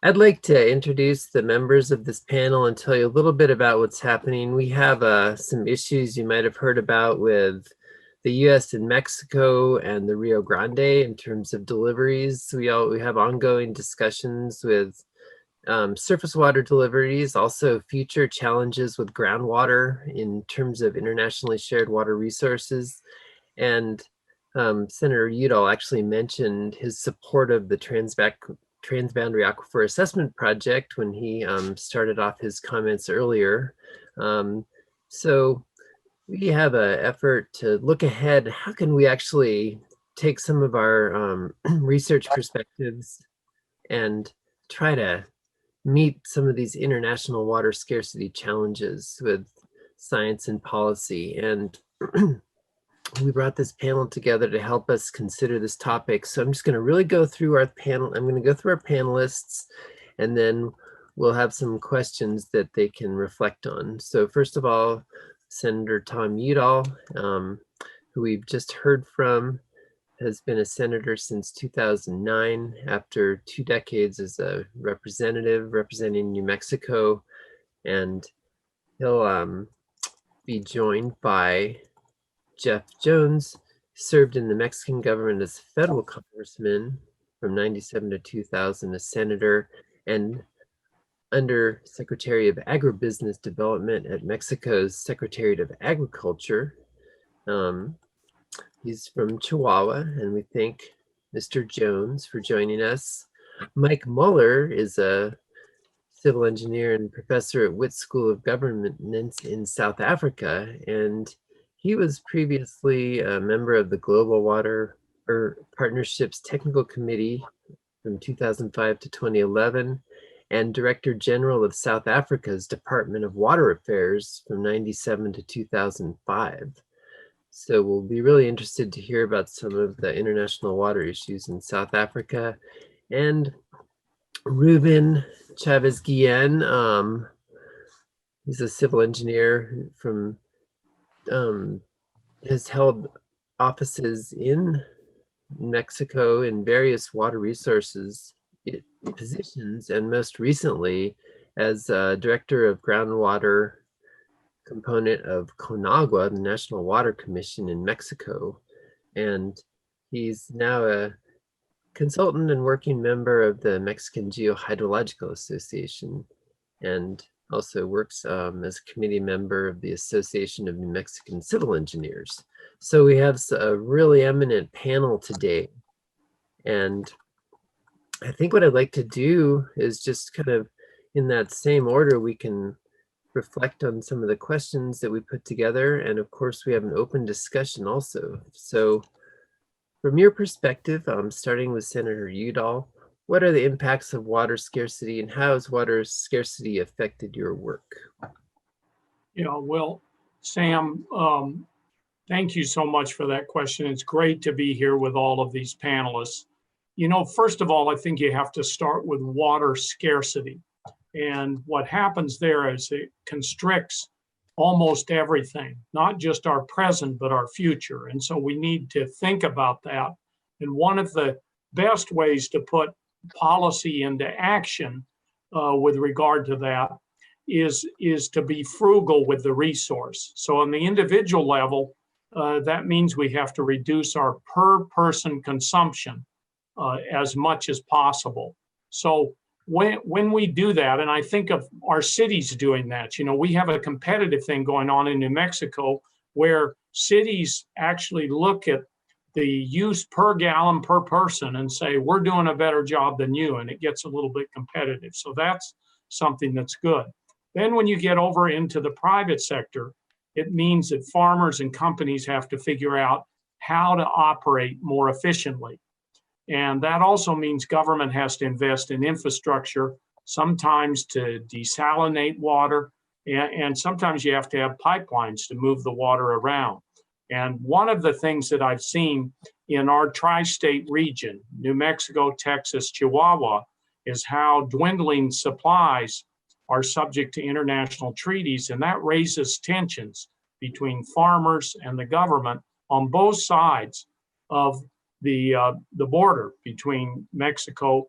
I'd like to introduce the members of this panel and tell you a little bit about what's happening. We have some issues you might have heard about with the US and Mexico and the Rio Grande in terms of deliveries. We have ongoing discussions with surface water deliveries, also future challenges with groundwater in terms of internationally shared water resources. And Senator Udall actually mentioned his support of the Transboundary Aquifer Assessment Project when he started off his comments earlier. So we have an effort to look ahead. How can we actually take some of our research perspectives and try to meet some of these international water scarcity challenges with science and policy? And we brought this panel together to help us consider this topic. So I'm just going to really go through our panel. I'm going to go through our panelists, and then we'll have some questions that they can reflect on. So first of all, Senator Tom Udall, who we've just heard from, has been a senator since 2009 after 2 decades as a representative representing New Mexico. And he'll be joined by Jeff Jones, served in the Mexican government as federal congressman from 97 to 2000, a senator, and under Secretary of Agribusiness Development at Mexico's Secretariat of Agriculture. He's from Chihuahua, and we thank Mr. Jones for joining us. Mike Muller is a civil engineer and professor at Witt School of Government in South Africa, and he was previously a member of the Global Water Partnerships Technical Committee from 2005 to 2011, and Director General of South Africa's Department of Water Affairs from 97 to 2005. So we'll be really interested to hear about some of the international water issues in South Africa. And Rubén Chávez Guillén, he's a civil engineer from has held offices in Mexico in various water resources positions, and most recently as director of groundwater component of CONAGUA, the National Water Commission in Mexico. And he's now a consultant and working member of the Mexican Geohydrological Association, and also works as a committee member of the Association of New Mexican Civil Engineers. So we have a really eminent panel today. And I think what I'd like to do is just kind of in that same order, we can reflect on some of the questions that we put together. And of course, we have an open discussion also. So from your perspective, starting with Senator Udall, what are the impacts of water scarcity, and how has water scarcity affected your work? Yeah, well, Sam, thank you so much for that question. It's great to be here with all of these panelists. You know, first of all, I think you have to start with water scarcity. And what happens there is it constricts almost everything, not just our present, but our future. And so we need to think about that. And one of the best ways to put policy into action with regard to that is to be frugal with the resource. So on the individual level, that means we have to reduce our per person consumption as much as possible. So when we do that, and I think of our cities doing that, you know, we have a competitive thing going on in New Mexico where cities actually look at the use per gallon per person and say, we're doing a better job than you, and it gets a little bit competitive. So that's something that's good. Then when you get over into the private sector, it means that farmers and companies have to figure out how to operate more efficiently. And that also means government has to invest in infrastructure, sometimes to desalinate water, and sometimes you have to have pipelines to move the water around. And one of the things that I've seen in our tri-state region, New Mexico, Texas, Chihuahua, is how dwindling supplies are subject to international treaties, and that raises tensions between farmers and the government on both sides of the border between Mexico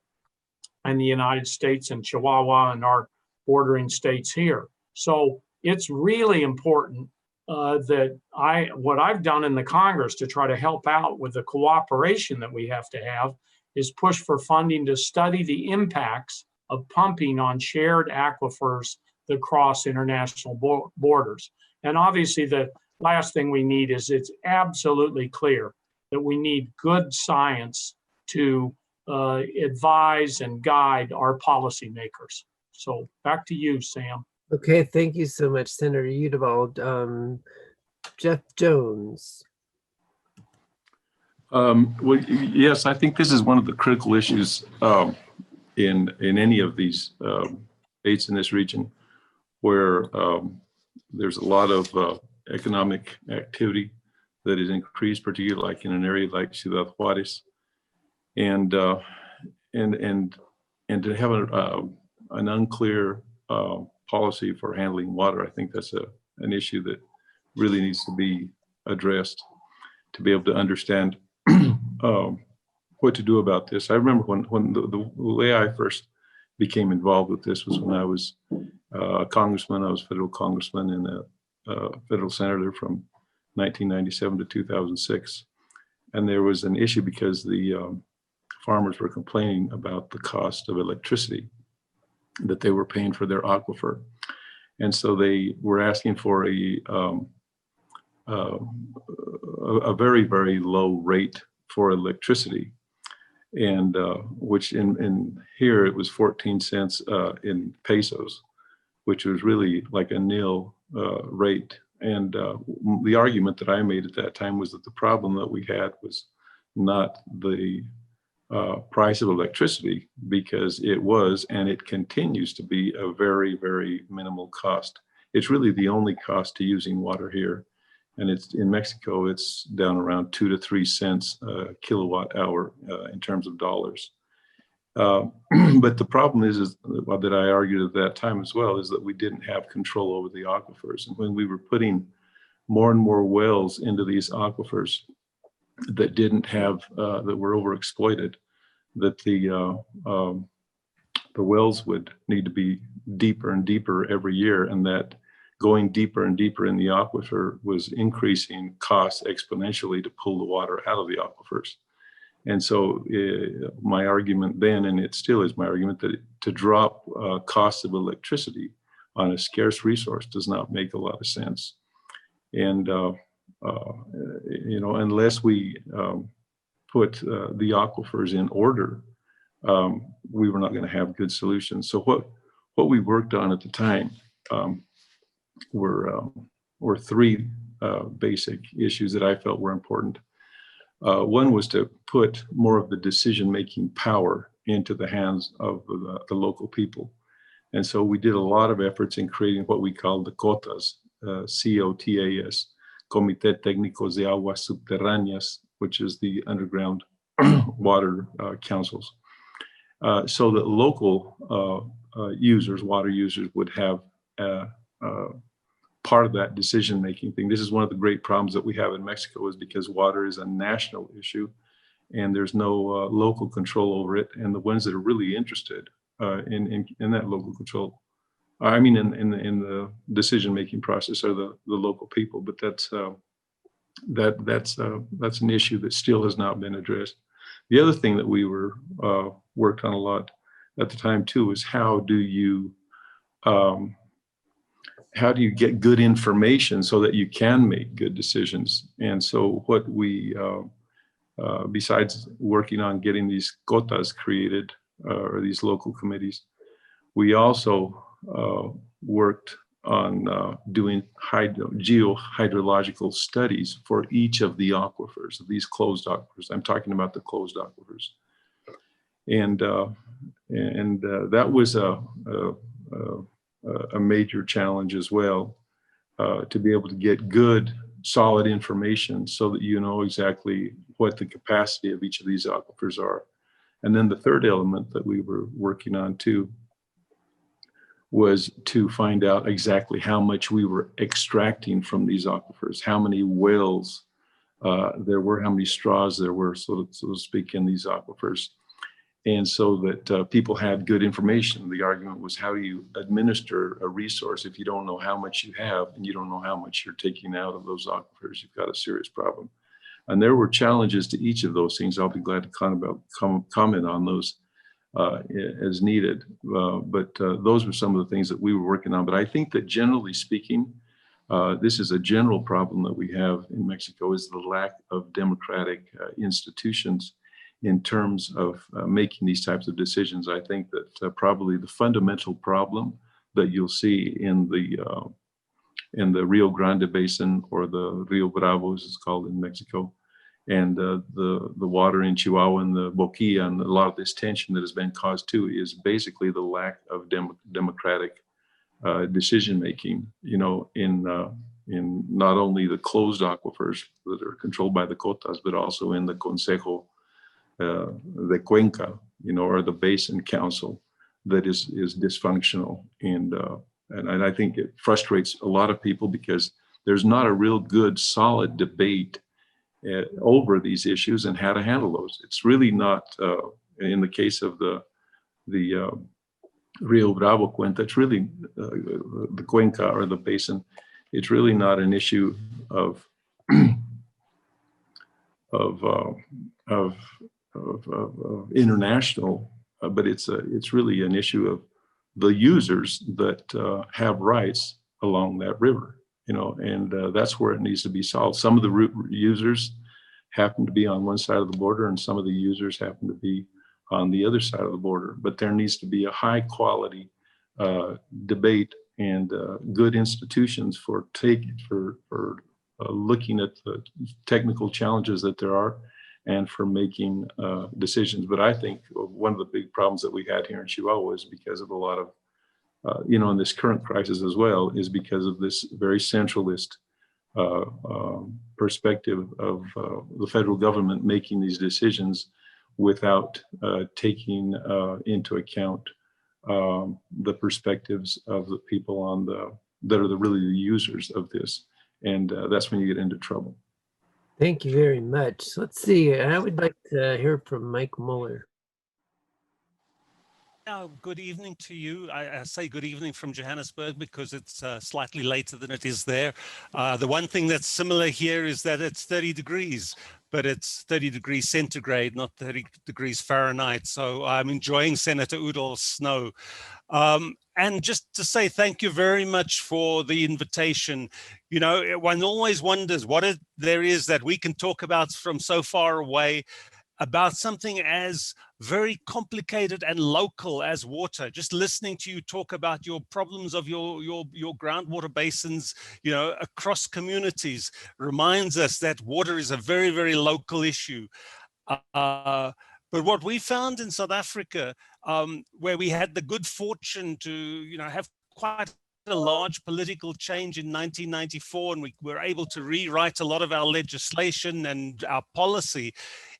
and the United States and Chihuahua and our bordering states here. So it's really important that what I've done in the Congress to try to help out with the cooperation that we have to have is push for funding to study the impacts of pumping on shared aquifers that cross international borders. And obviously the last thing we need is, it's absolutely clear that we need good science to advise and guide our policymakers. So back to you, Sam. Okay, thank you so much, Senator Udall. Jeff Jones. Well, yes, I think this is one of the critical issues in any of these states in this region, where there's a lot of economic activity that is increased, particularly like in an area like Ciudad Juarez, and to have an unclear policy for handling water, I think that's an issue that really needs to be addressed to be able to understand what to do about this. I remember when the way I first became involved with this was when I was a congressman. I was federal congressman and a federal senator from 1997 to 2006. And there was an issue because the farmers were complaining about the cost of electricity that they were paying for their aquifer. And so they were asking for a very, very low rate for electricity. And which in here it was 14 cents in pesos, which was really like a nil rate. And the argument that I made at that time was that the problem that we had was not the price of electricity, because it was, and it continues to be, a very, very minimal cost. It's really the only cost to using water here. And it's in Mexico, it's down around 2 to 3 cents a kilowatt hour in terms of dollars. But the problem is that I argued at that time as well, is that we didn't have control over the aquifers. And when we were putting more and more wells into these aquifers that didn't have, that were overexploited, that the wells would need to be deeper and deeper every year, and that going deeper and deeper in the aquifer was increasing costs exponentially to pull the water out of the aquifers. And so my argument then, and it still is my argument, that to drop costs of electricity on a scarce resource does not make a lot of sense. And, you know, unless we put the aquifers in order, we were not going to have good solutions. So what we worked on at the time were three basic issues that I felt were important. One was to put more of the decision-making power into the hands of the local people. And so we did a lot of efforts in creating what we call the COTAS, C-O-T-A-S, Comité Técnicos de Aguas Subterráneas, which is the underground water councils. So that local users, water users, would have part of that decision-making thing. This is one of the great problems that we have in Mexico, is because water is a national issue and there's no local control over it. And the ones that are really interested in that local control, I mean, in the decision-making process, are the local people. But that's an issue that still has not been addressed. The other thing that we worked on a lot at the time too is how do you get good information so that you can make good decisions? And so what we, besides working on getting these cotas created, or these local committees, we also worked on doing geohydrological studies for each of the aquifers, of these closed aquifers. I'm talking about the closed aquifers. And that was a major challenge as well, to be able to get good, solid information so that you know exactly what the capacity of each of these aquifers are. And then the third element that we were working on too was to find out exactly how much we were extracting from these aquifers, how many wells there were, how many straws there were, so to speak, in these aquifers. and so that people had good information. The argument was, how do you administer a resource if you don't know how much you have and you don't know how much you're taking out of those aquifers? You've got a serious problem. And there were challenges to each of those things. I'll be glad to comment on those as needed. But those were some of the things that we were working on. But I think that generally speaking, this is a general problem that we have in Mexico, is the lack of democratic institutions in terms of making these types of decisions. I think that probably the fundamental problem that you'll see in the Rio Grande Basin, or the Rio Bravo as it's called in Mexico, and the water in Chihuahua and the Boquilla, and a lot of this tension that has been caused too, is basically the lack of democratic decision-making, you know, in not only the closed aquifers that are controlled by the cotas, but also in the Consejo de Cuenca, you know, or the Basin Council, that is dysfunctional. And I think it frustrates a lot of people because there's not a real good, solid debate over these issues and how to handle those. It's really not, in the case of the Rio Bravo Cuenca, it's really the Cuenca, or the basin, it's really not an issue of international, but it's really an issue of the users that have rights along that river, you know, and that's where it needs to be solved. Some of the users happen to be on one side of the border, and some of the users happen to be on the other side of the border. But there needs to be a high quality debate and good institutions for looking at the technical challenges that there are, and for making decisions. But I think one of the big problems that we had here in Chihuahua is because of a lot of, you know, in this current crisis as well, is because of this very centralist perspective of the federal government making these decisions without taking into account the perspectives of the people that are really the users of this. And that's when you get into trouble. Thank you very much. Let's see. I would like to hear from Mike Muller. Good evening to you. I say good evening from Johannesburg because it's slightly later than it is there. The one thing that's similar here is that it's 30 degrees, but it's 30 degrees centigrade, not 30 degrees Fahrenheit. So I'm enjoying Senator Udall's snow. And just to say thank you very much for the invitation. You know, one always wonders what there is that we can talk about from so far away, about something as very complicated and local as water. Just listening to you talk about your problems of your groundwater basins, you know, across communities, reminds us that water is a very, very local issue. But what we found in South Africa, where we had the good fortune to, you know, have quite a large political change in 1994, and we were able to rewrite a lot of our legislation and our policy,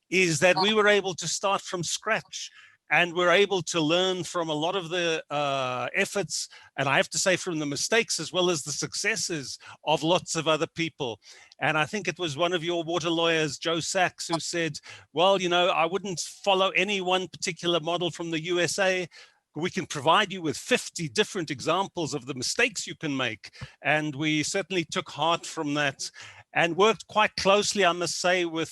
is that we were able to start from scratch, and we're able to learn from a lot of the efforts, and I have to say from the mistakes as well as the successes of lots of other people. And I think it was one of your water lawyers, Joe Sachs, who said, well, you know, I wouldn't follow any one particular model from the USA. We can provide you with 50 different examples of the mistakes you can make. And we certainly took heart from that, and worked quite closely, I must say, with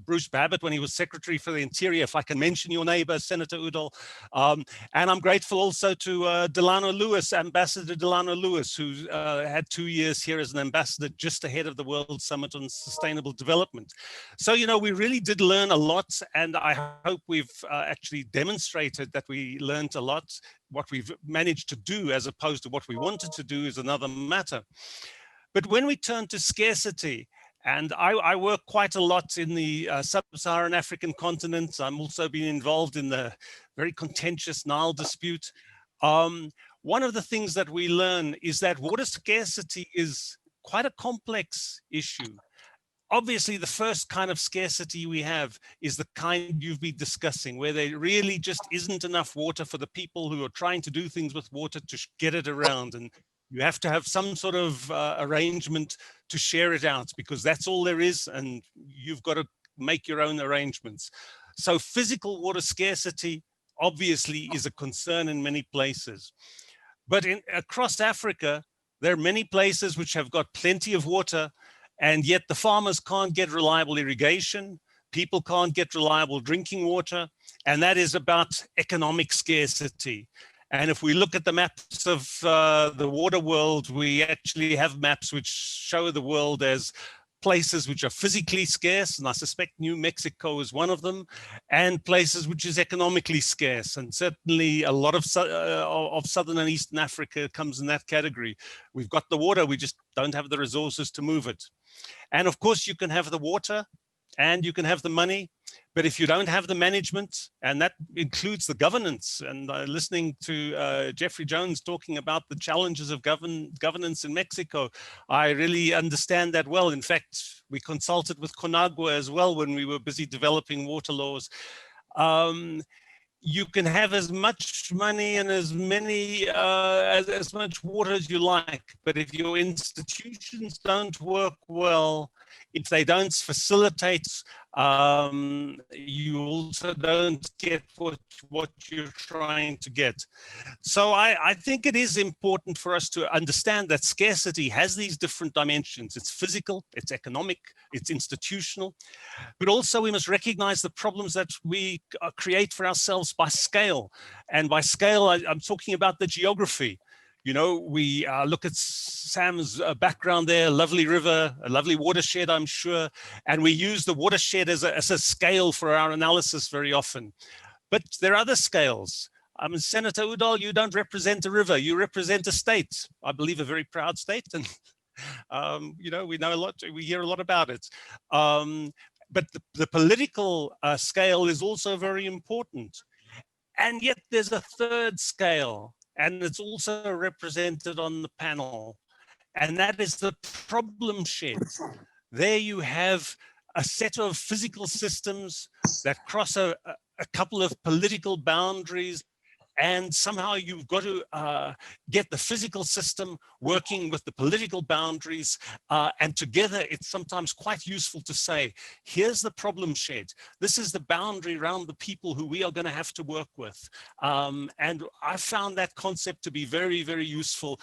Bruce Babbitt when he was Secretary for the Interior, if I can mention your neighbor, Senator Udall. And I'm grateful also to Delano Lewis, Ambassador Delano Lewis, who had 2 years here as an ambassador just ahead of the World Summit on Sustainable Development. So, you know, we really did learn a lot, and I hope we've actually demonstrated that we learned a lot. What we've managed to do as opposed to what we wanted to do is another matter. But when we turn to scarcity, and I work quite a lot in the sub-Saharan African continent. I'm also been involved in the very contentious Nile dispute. One of the things that we learn is that water scarcity is quite a complex issue. Obviously, the first kind of scarcity we have is the kind you've been discussing, where there really just isn't enough water for the people who are trying to do things with water to get it around. And you have to have some sort of arrangement to share it out, because that's all there is, and you've got to make your own arrangements. So physical water scarcity obviously is a concern in many places. But across Africa, there are many places which have got plenty of water, and yet the farmers can't get reliable irrigation. People can't get reliable drinking water, and that is about economic scarcity. And if we look at the maps of the water world, we actually have maps which show the world as places which are physically scarce, and I suspect New Mexico is one of them, and places which is economically scarce. And certainly a lot of Southern and Eastern Africa comes in that category. We've got the water, we just don't have the resources to move it. And of course, you can have the water and you can have the money, but if you don't have the management, and that includes the governance, and listening to Jeffrey Jones talking about the challenges of governance in Mexico, I really understand that well. In fact, we consulted with CONAGUA as well when we were busy developing water laws. You can have as much money and as many as much water as you like, but if your institutions don't work well, if they don't facilitate, you also don't get what you're trying to get. So I think it is important for us to understand that scarcity has these different dimensions. It's physical, it's economic, it's institutional, but also we must recognize the problems that we create for ourselves by scale. And by scale, I'm talking about the geography. You know, we look at Sam's background there, a lovely river, a lovely watershed, I'm sure. And we use the watershed as a scale for our analysis very often. But there are other scales. Senator Udall, you don't represent a river, you represent a state. I believe a very proud state. And, you know, we know a lot, we hear a lot about it. But the political scale is also very important. And yet there's a third scale, and it's also represented on the panel, and that is the problem shed. There you have a set of physical systems that cross a couple of political boundaries, and somehow you've got to get the physical system working with the political boundaries, and together it's sometimes quite useful to say, here's the problem shed. This is the boundary around the people who we are going to have to work with. And I found that concept to be very, very useful,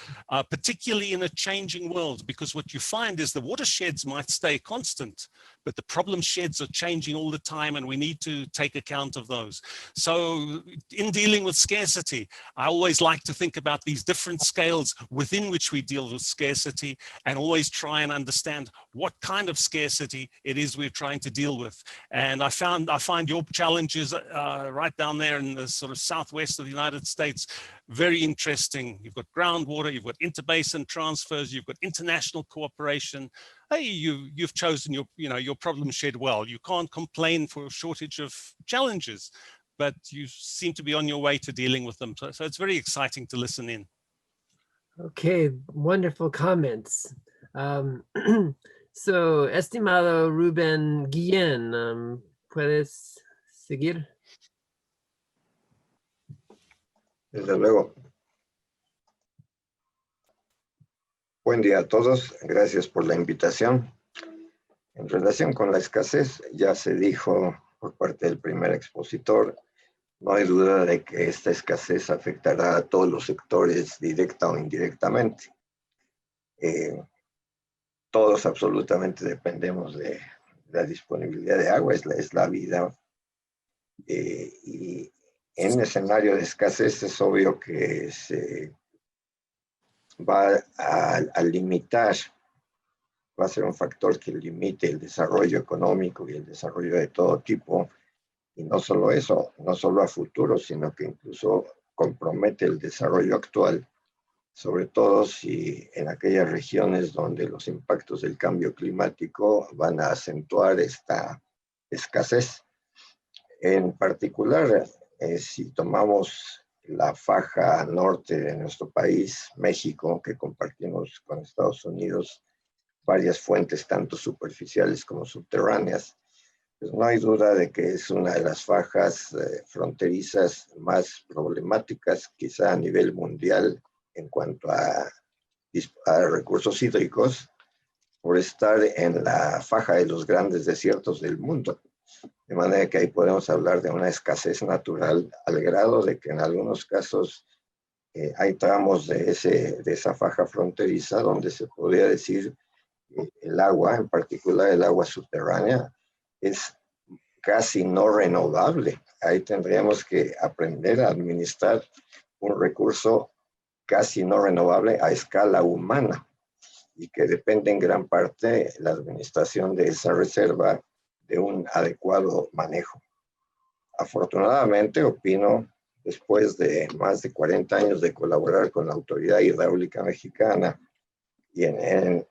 particularly in a changing world, because what you find is the watersheds might stay constant, but the problem sheds are changing all the time, and we need to take account of those. So in dealing with scarcity, I always like to think about these different scales within which we deal with scarcity, and always try and understand what kind of scarcity it is we're trying to deal with. And I find your challenges right down there in the sort of southwest of the United States very interesting. You've got groundwater, you've got interbasin transfers, you've got international cooperation. Hey, you've chosen your problem shed well. You can't complain for a shortage of challenges, but you seem to be on your way to dealing with them. So it's very exciting to listen in. Okay, wonderful comments. So, estimado Rubén Guillén, ¿puedes seguir? Desde luego. Buen día a todos. Gracias por la invitación. En relación con la escasez, ya se dijo por parte del primer expositor, no hay duda de que esta escasez afectará a todos los sectores directa o indirectamente. Todos absolutamente dependemos de la disponibilidad de agua, es la vida. Y en un escenario de escasez es obvio que se va a limitar, va a ser un factor que limite el desarrollo económico y el desarrollo de todo tipo. Y no solo eso, no solo a futuro, sino que incluso compromete el desarrollo actual, sobre todo si en aquellas regiones donde los impactos del cambio climático van a acentuar esta escasez. En particular, si tomamos la faja norte de nuestro país, México, que compartimos con Estados Unidos varias fuentes, tanto superficiales como subterráneas, pues no hay duda de que es una de las fajas fronterizas más problemáticas, quizá a nivel mundial, en cuanto a recursos hídricos, por estar en la faja de los grandes desiertos del mundo. De manera que ahí podemos hablar de una escasez natural al grado de que en algunos casos hay tramos de esa faja fronteriza donde se podría decir que el agua, en particular el agua subterránea, es casi no renovable. Ahí tendríamos que aprender a administrar un recurso casi no renovable a escala humana y que depende en gran parte la administración de esa reserva de un adecuado manejo. Afortunadamente, opino, después de más de 40 años de colaborar con la Autoridad Hidráulica Mexicana y en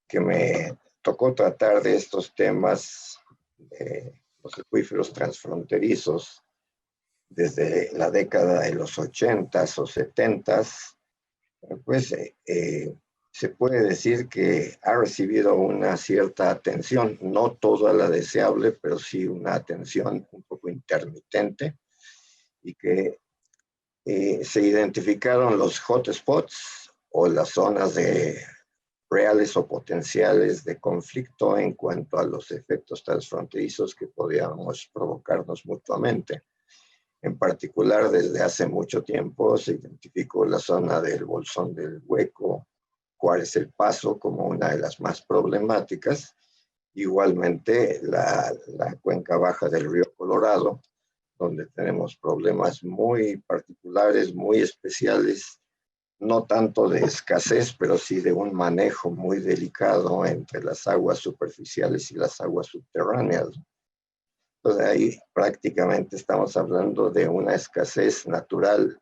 que me tocó tratar de estos temas de los acuíferos transfronterizos desde la década de los 80s o 70s, pues se puede decir que ha recibido una cierta atención, no toda la deseable, pero sí una atención un poco intermitente, y que se identificaron los hotspots o las zonas de reales o potenciales de conflicto en cuanto a los efectos transfronterizos que podíamos provocarnos mutuamente. En particular, desde hace mucho tiempo se identificó la zona del Bolsón del Hueco, Juárez El Paso como una de las más problemáticas. Igualmente, la cuenca baja del río Colorado, donde tenemos problemas muy particulares, muy especiales, no tanto de escasez, pero sí de un manejo muy delicado entre las aguas superficiales y las aguas subterráneas. Entonces ahí prácticamente estamos hablando de una escasez natural,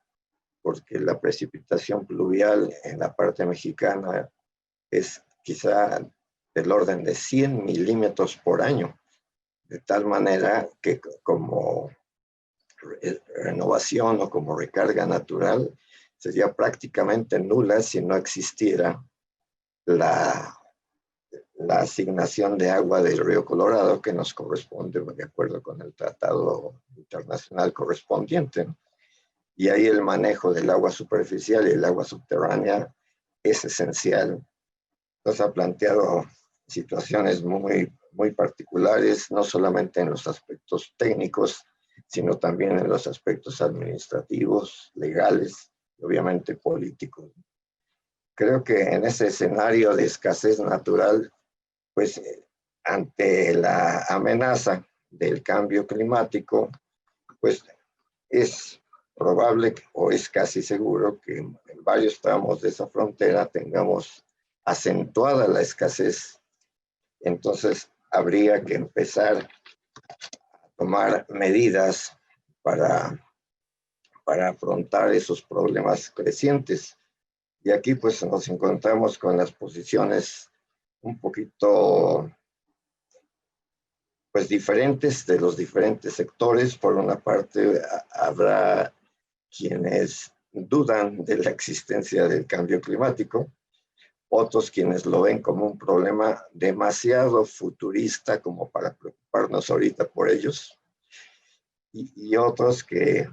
porque la precipitación pluvial en la parte mexicana es quizá del orden de 100 milímetros por año, de tal manera que como renovación o como recarga natural sería prácticamente nula si no existiera la asignación de agua del río Colorado que nos corresponde de acuerdo con el tratado internacional correspondiente. Y ahí el manejo del agua superficial y el agua subterránea es esencial. Nos ha planteado situaciones muy particulares, no solamente en los aspectos técnicos, sino también en los aspectos administrativos, legales y obviamente políticos. Creo que en ese escenario de escasez natural, pues ante la amenaza del cambio climático, pues es probable o es casi seguro que en varios tramos de esa frontera tengamos acentuada la escasez. Entonces habría que empezar a tomar medidas para afrontar esos problemas crecientes. Y aquí pues nos encontramos con las posiciones un poquito pues diferentes de los diferentes sectores. Por una parte habrá quienes dudan de la existencia del cambio climático, otros quienes lo ven como un problema demasiado futurista como para preocuparnos ahorita por ellos, y otros que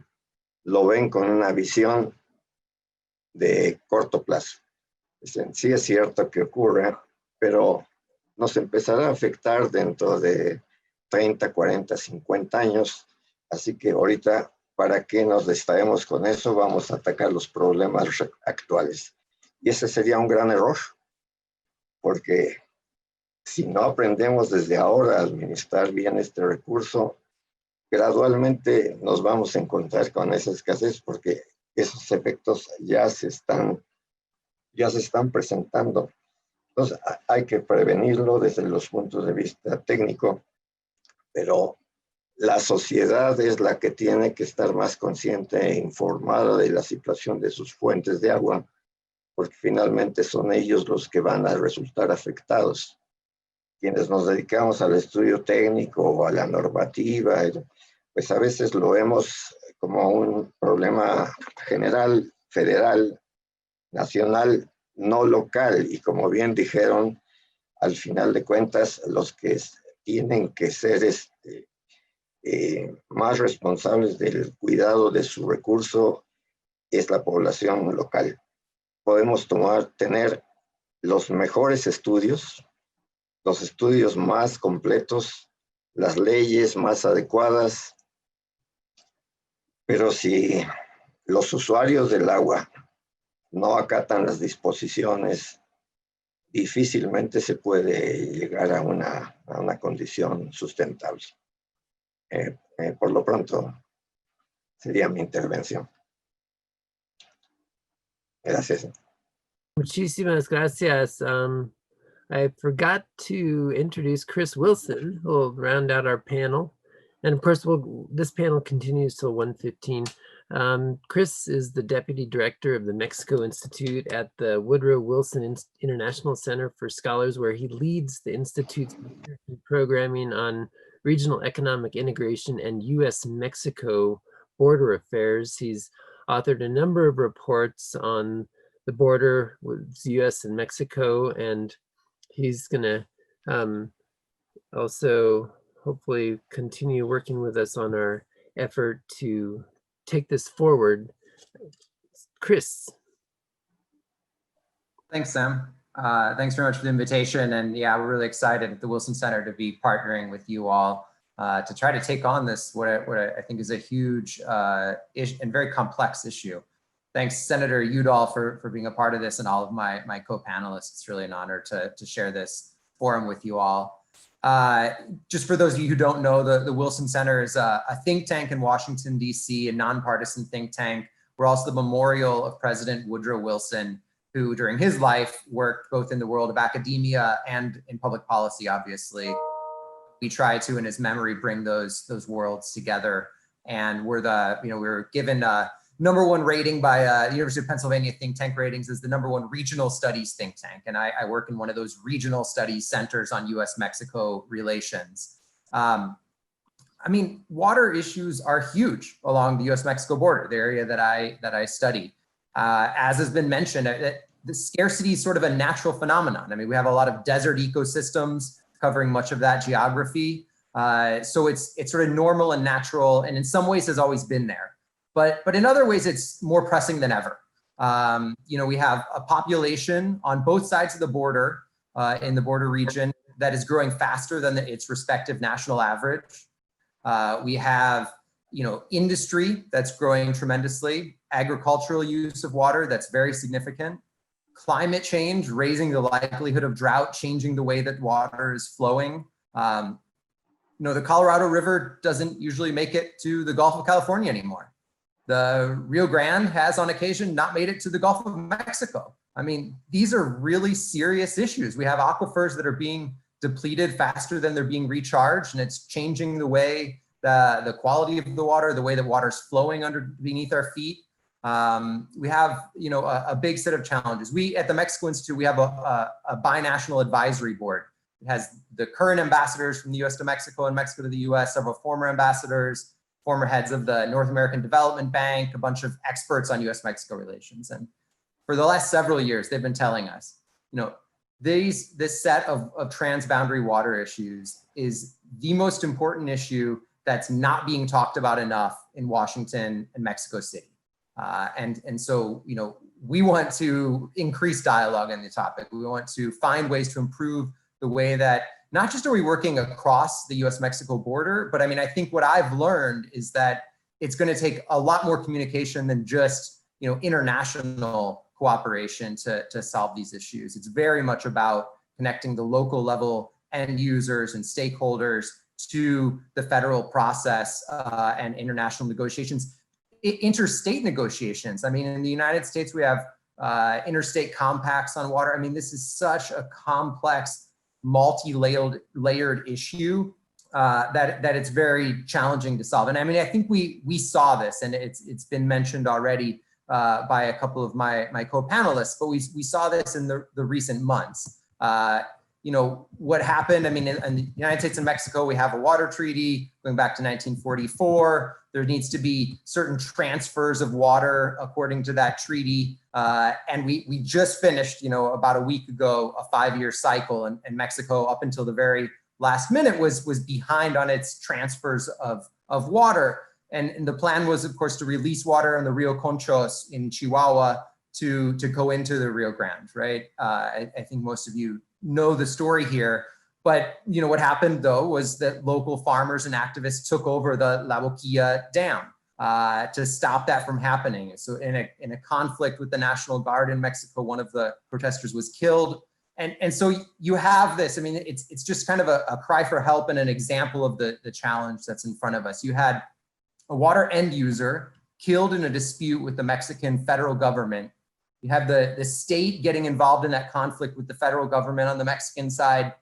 lo ven con una visión de corto plazo. Sí es cierto que ocurre, pero nos empezará a afectar dentro de 30, 40, 50 años, así que ahorita, ¿para qué nos distraemos con eso? Vamos a atacar los problemas actuales. Y ese sería un gran error, porque si no aprendemos desde ahora a administrar bien este recurso, gradualmente nos vamos a encontrar con esa escasez, porque esos efectos ya se están presentando. Entonces hay que prevenirlo desde los puntos de vista técnico, pero la sociedad es la que tiene que estar más consciente e informada de la situación de sus fuentes de agua, porque finalmente son ellos los que van a resultar afectados. Quienes nos dedicamos al estudio técnico o a la normativa, pues a veces lo vemos como un problema general, federal, nacional, no local, y como bien dijeron, al final de cuentas, los que tienen que ser más responsables del cuidado de su recurso es la población local. Podemos tener los mejores estudios, los estudios más completos, las leyes más adecuadas, pero si los usuarios del agua no acatan las disposiciones, difícilmente se puede llegar a una condición sustentable. Por lo pronto, sería mi intervención. Gracias. Muchísimas gracias. I forgot to introduce Chris Wilson, who will round out our panel. And of course, this panel continues till 1:15. Chris is the Deputy Director of the Mexico Institute at the Woodrow Wilson International Center for Scholars, where he leads the Institute's programming on regional economic integration and U.S.-Mexico border affairs. He's authored a number of reports on the border with the U.S. and Mexico, and he's going to also hopefully continue working with us on our effort to take this forward. Chris. Thanks, Sam. Thanks very much for the invitation. And yeah, we're really excited at the Wilson Center to be partnering with you all to try to take on this, what I think is a huge and very complex issue. Thanks, Senator Udall, for being a part of this, and all of my co-panelists. It's really an honor to share this forum with you all. Just for those of you who don't know, the Wilson Center is a think tank in Washington, D.C., a nonpartisan think tank. We're also the memorial of President Woodrow Wilson, who during his life worked both in the world of academia and in public policy, obviously. We try to, in his memory, bring those worlds together. And we were given #1 rating by the University of Pennsylvania think tank ratings as the #1 regional studies think tank. And I work in one of those regional studies centers on US-Mexico relations. I mean, water issues are huge along the US-Mexico border, the area that I study. As has been mentioned, the scarcity is sort of a natural phenomenon. I mean, we have a lot of desert ecosystems covering much of that geography. So it's sort of normal and natural, and in some ways has always been there. But in other ways, it's more pressing than ever. We have a population on both sides of the border in the border region that is growing faster than its respective national average. We have industry that's growing tremendously, agricultural use of water that's very significant, climate change, raising the likelihood of drought, changing the way that water is flowing. The Colorado River doesn't usually make it to the Gulf of California anymore. The Rio Grande has on occasion not made it to the Gulf of Mexico. I mean, these are really serious issues. We have aquifers that are being depleted faster than they're being recharged, and it's changing the way the quality of the water, the way that water's flowing beneath our feet. We have, a big set of challenges. We at the Mexico Institute, we have a binational advisory board. It has the current ambassadors from the US to Mexico and Mexico to the US, several former ambassadors, former heads of the North American Development Bank, a bunch of experts on US-Mexico relations. And for the last several years, they've been telling us, this set of transboundary water issues is the most important issue that's not being talked about enough in Washington and Mexico City. And so, we want to increase dialogue on the topic. We want to find ways to improve the way that not just are we working across the US-Mexico border, but I mean, I think what I've learned is that it's going to take a lot more communication than just, international cooperation to solve these issues. It's very much about connecting the local level end users and stakeholders to the federal process and international negotiations, interstate negotiations. I mean, in the United States, we have interstate compacts on water. I mean, this is such a complex, multi-layered issue that it's very challenging to solve. And I mean, I think we saw this, and it's been mentioned already by a couple of my co-panelists, but we saw this in the recent months. What happened, I mean, in the United States and Mexico, we have a water treaty going back to 1944. There needs to be certain transfers of water according to that treaty. And we just finished, about a week ago, a 5-year cycle, and Mexico up until the very last minute was behind on its transfers of water. And the plan was, of course, to release water in the Rio Conchos in Chihuahua to go into the Rio Grande, right? I think most of you know the story here, But what happened though was that local farmers and activists took over the La Boquilla Dam to stop that from happening. So in a conflict with the National Guard in Mexico, one of the protesters was killed. And so you have this, I mean, it's just kind of a cry for help and an example of the challenge that's in front of us. You had a water end user killed in a dispute with the Mexican federal government. You have the state getting involved in that conflict with the federal government on the Mexican side,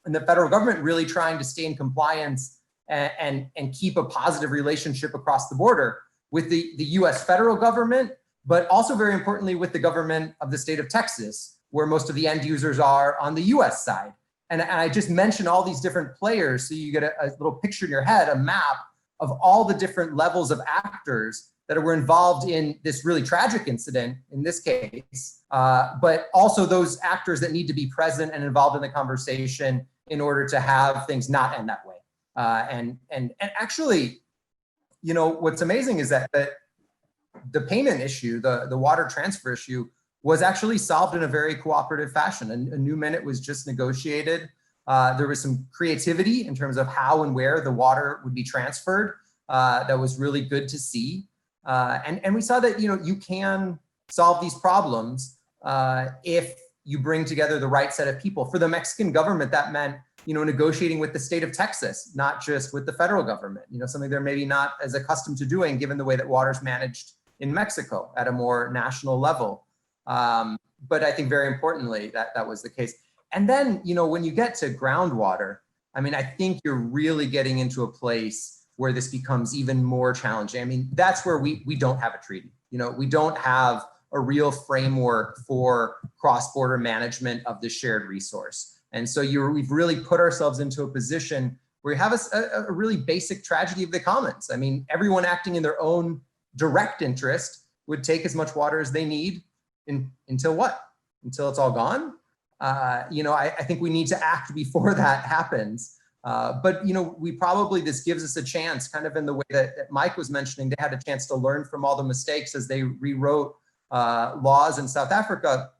and the federal government really trying to stay in compliance and keep a positive relationship across the border with the US federal government, but also very importantly with the government of the state of Texas, where most of the end users are on the US side. And I just mentioned all these different players so you get a little picture in your head, a map of all the different levels of actors that were involved in this really tragic incident in this case, but also those actors that need to be present and involved in the conversation in order to have things not end that way. And actually, what's amazing is that the payment issue, the water transfer issue, was actually solved in a very cooperative fashion. A new minute was just negotiated. There was some creativity in terms of how and where the water would be transferred. That was really good to see. And we saw that, you can solve these problems if you bring together the right set of people. For the Mexican government, that meant, negotiating with the state of Texas, not just with the federal government, something they're maybe not as accustomed to doing given the way that water's managed in Mexico at a more national level. But I think very importantly, that was the case. And then, when you get to groundwater, I mean, I think you're really getting into a place where this becomes even more challenging. I mean, that's where we don't have a treaty. We don't have a real framework for cross-border management of the shared resource. And so we've really put ourselves into a position where you have a really basic tragedy of the commons. I mean, everyone acting in their own direct interest would take as much water as they need until what? Until it's all gone? I think we need to act before that happens. But we probably, this gives us a chance, kind of in the way that Mike was mentioning, they had a chance to learn from all the mistakes as they rewrote laws in South Africa.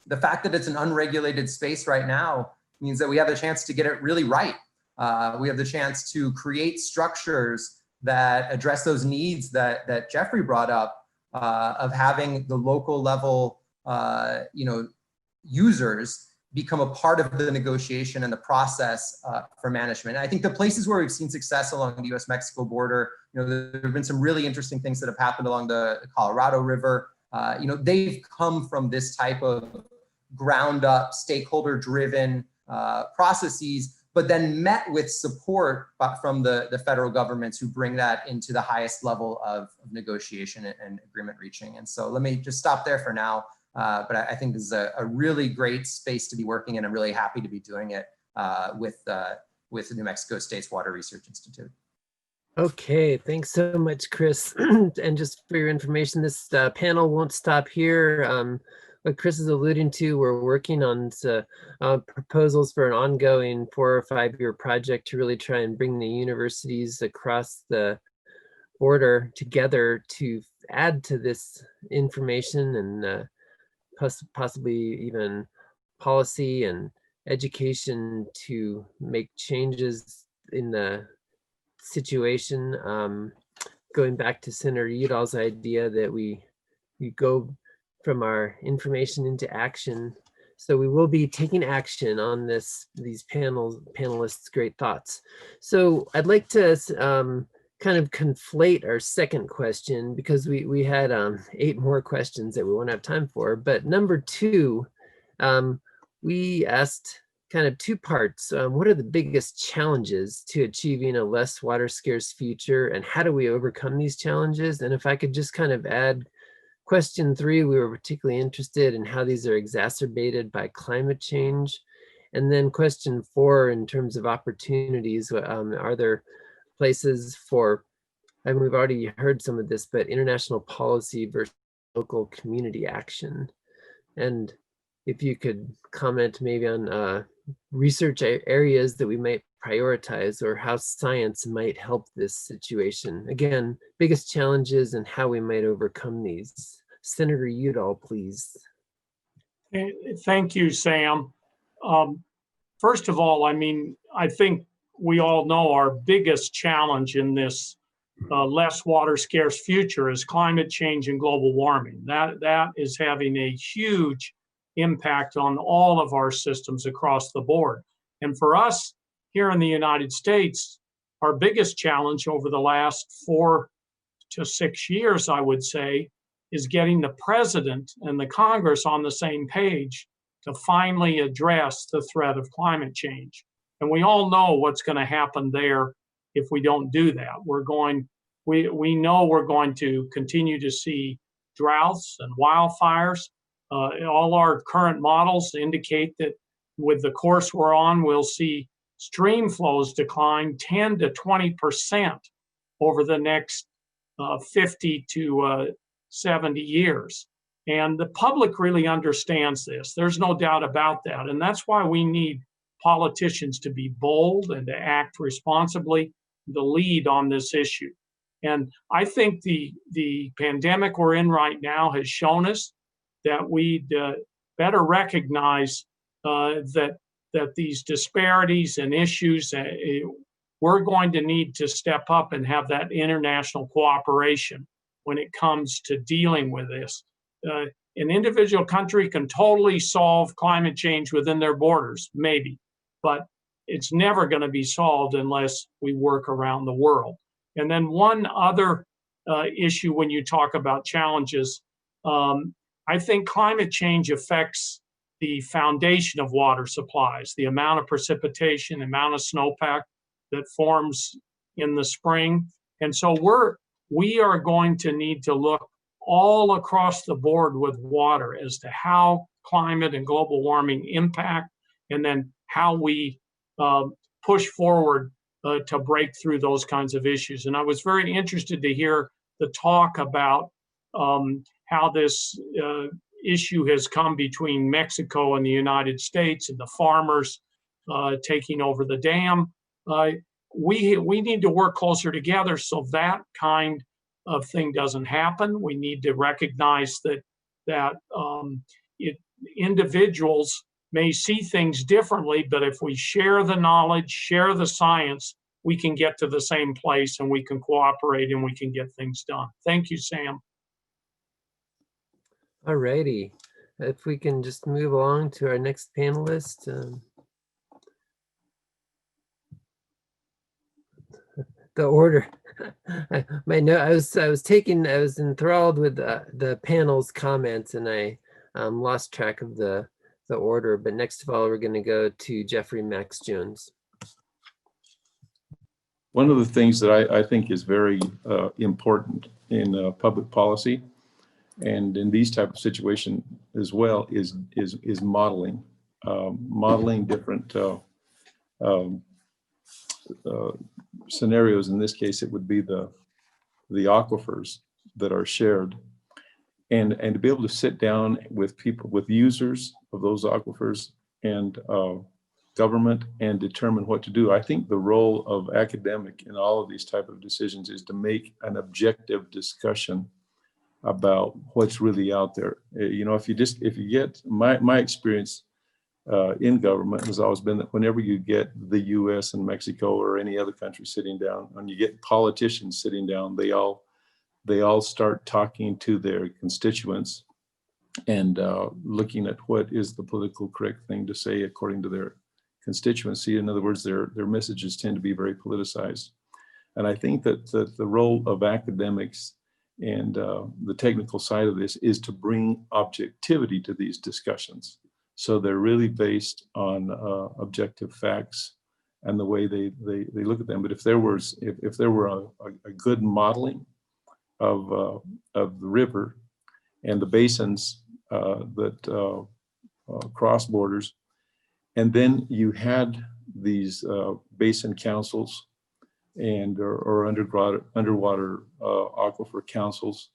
The fact that it's an unregulated space right now means that we have a chance to get it really right. We have the chance to create structures that address those needs that Jeffrey brought up, of having the local level, users become a part of the negotiation and the process for management. And I think the places where we've seen success along the US-Mexico border, there have been some really interesting things that have happened along the Colorado River. They've come from this type of ground up, stakeholder driven processes, but then met with support from the federal governments who bring that into the highest level of negotiation and agreement reaching. And so let me just stop there for now. But I think this is a really great space to be working in. I'm really happy to be doing it with the New Mexico State's Water Research Institute. Okay, thanks so much, Chris. And just for your information, this panel won't stop here. What Chris is alluding to, we're working on proposals for an ongoing 4 or 5 year project to really try and bring the universities across the border together to add to this information and possibly even policy and education to make changes in the situation. Going back to Senator Udall's idea that we go from our information into action. So we will be taking action on these panelists' great thoughts. So I'd like to kind of conflate our second question because we had 8 more questions that we won't have time for. But number 2, we asked kind of 2 parts. What are the biggest challenges to achieving a less water scarce future, and how do we overcome these challenges? And if I could just kind of add question 3, we were particularly interested in how these are exacerbated by climate change. And then question 4, in terms of opportunities, are there places for, I mean, we've already heard some of this, but international policy versus local community action. And if you could comment maybe on research areas that we might prioritize or how science might help this situation. Again, biggest challenges and how we might overcome these. Senator Udall, please. Thank you, Sam. first of all, I mean, I think we all know our biggest challenge in this less water scarce future is climate change and global warming. That is having a huge impact on all of our systems across the board. And for us here in the United States, our biggest challenge over the last 4 to 6 years, I would say, is getting the president and the Congress on the same page to finally address the threat of climate change. And we all know what's going to happen there if we don't do that. We know we're going to continue to see droughts and wildfires. All our current models indicate that with the course we're on, we'll see stream flows decline 10 to 20% over the next 50 to 70 years. And the public really understands this. There's no doubt about that. And that's why we need politicians to be bold and to act responsibly, to lead on this issue. And I think the pandemic we're in right now has shown us that we'd better recognize that these disparities and issues, we're going to need to step up and have that international cooperation when it comes to dealing with this. An individual country can totally solve climate change within their borders, maybe, but it's never going to be solved unless we work around the world. And then one other issue when you talk about challenges, I think climate change affects the foundation of water supplies, the amount of precipitation, the amount of snowpack that forms in the spring. And so we are going to need to look all across the board with water as to how climate and global warming impact, and then how we push forward to break through those kinds of issues. And I was very interested to hear the talk about how this issue has come between Mexico and the United States and the farmers taking over the dam. We need to work closer together so that kind of thing doesn't happen. We need to recognize that individuals may see things differently, but if we share the knowledge, share the science, we can get to the same place and we can cooperate and we can get things done. Thank you, Sam. All righty. If we can just move along to our next panelist. The order. I was enthralled with the panel's comments, and I lost track of the order. But next of all, we're going to go to Jeffrey Max Jones. One of the things that I think is very important in public policy, and in these type of situations as well, is modeling, modeling different scenarios. In this case, it would be the aquifers that are shared, and to be able to sit down with people, with users of those aquifers and government, and determine what to do. I think the role of academic in all of these type of decisions is to make an objective discussion about what's really out there. You know, if you get my experience in government has always been that whenever you get the US and Mexico or any other country sitting down, and you get politicians sitting down, they all start talking to their constituents and looking at what is the political correct thing to say according to their constituency. In other words, their messages tend to be very politicized. And I think that the role of academics and the technical side of this is to bring objectivity to these discussions. So they're really based on objective facts and the way they look at them. But if there were a good modeling of the river and the basins that cross borders, and then you had these basin councils and or underwater aquifer councils,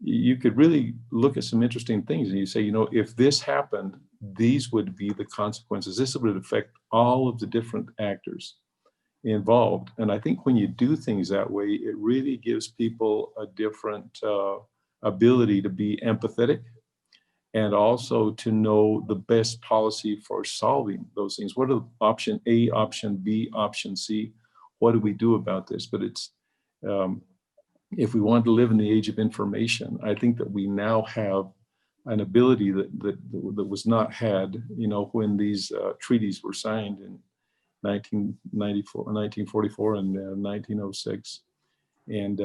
you could really look at some interesting things. And you say, you know, if this happened, these would be the consequences. This would affect all of the different actors involved. And I think when you do things that way, it really gives people a different ability to be empathetic and also to know the best policy for solving those things. What are option A, option B, option C? What do we do about this? But it's, if we want to live in the age of information, I think that we now have an ability that was not had, you know, when these treaties were signed in 1944 and 1906, and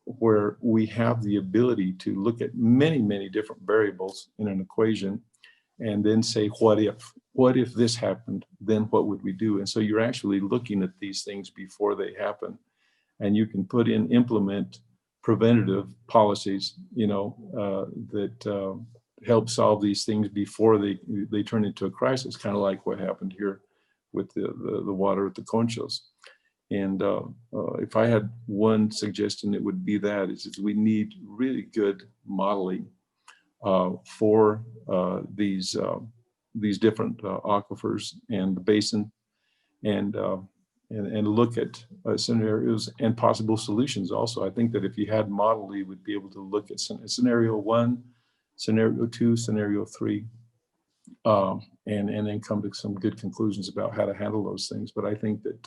where we have the ability to look at many, many different variables in an equation and then say, what if this happened, then what would we do? And so you're actually looking at these things before they happen, and you can implement preventative policies, you know, that help solve these things before they turn into a crisis, kind of like what happened here with the water at the Conchos. And if I had one suggestion, it would be that is we need really good modeling for these different aquifers and the basin, and look at scenarios and possible solutions. Also, I think that if you had modeled, you would be able to look at scenario 1, scenario 2, scenario 3, and then come to some good conclusions about how to handle those things. But I think that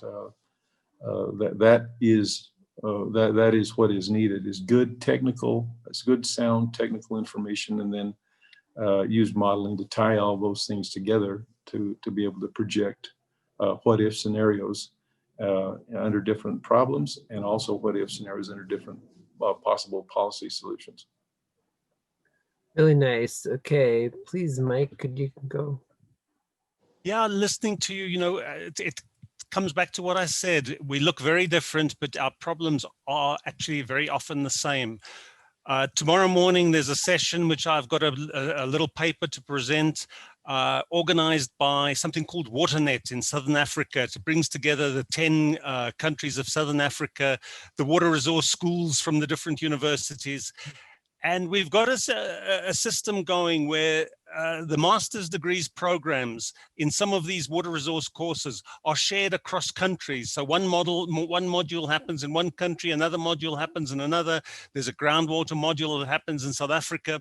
that is what is needed, is good sound technical information, and then use modeling to tie all those things together to be able to project what if scenarios under different problems, and also what if scenarios under different possible policy solutions. Really nice. Okay, please, Mike, could you go? Yeah, listening to you, you know, it comes back to what I said. We look very different, but our problems are actually very often the same. Tomorrow morning, there's a session which I've got a little paper to present, organized by something called WaterNet in Southern Africa. It brings together the 10 countries of Southern Africa, the water resource schools from the different universities. And we've got a system going where the master's degrees programs in some of these water resource courses are shared across countries. So one module happens in one country, another module happens in another. There's a groundwater module that happens in South Africa.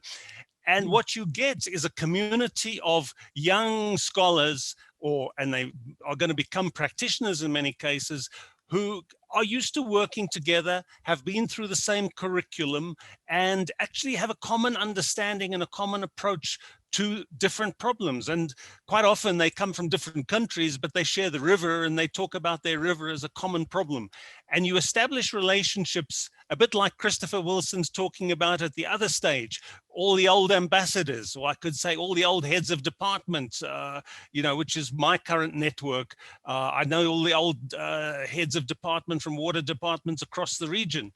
And what you get is a community of young scholars, and they are going to become practitioners in many cases, who are used to working together, have been through the same curriculum, and actually have a common understanding and a common approach to different problems. And quite often they come from different countries, but they share the river and they talk about their river as a common problem. And you establish relationships, a bit like Christopher Wilson's talking about at the other stage, all the old ambassadors, or I could say all the old heads of departments, you know, which is my current network. I know all the old heads of department from water departments across the region.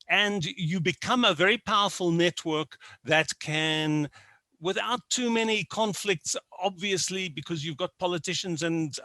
And you become a very powerful network that can, without too many conflicts, obviously, because you've got politicians and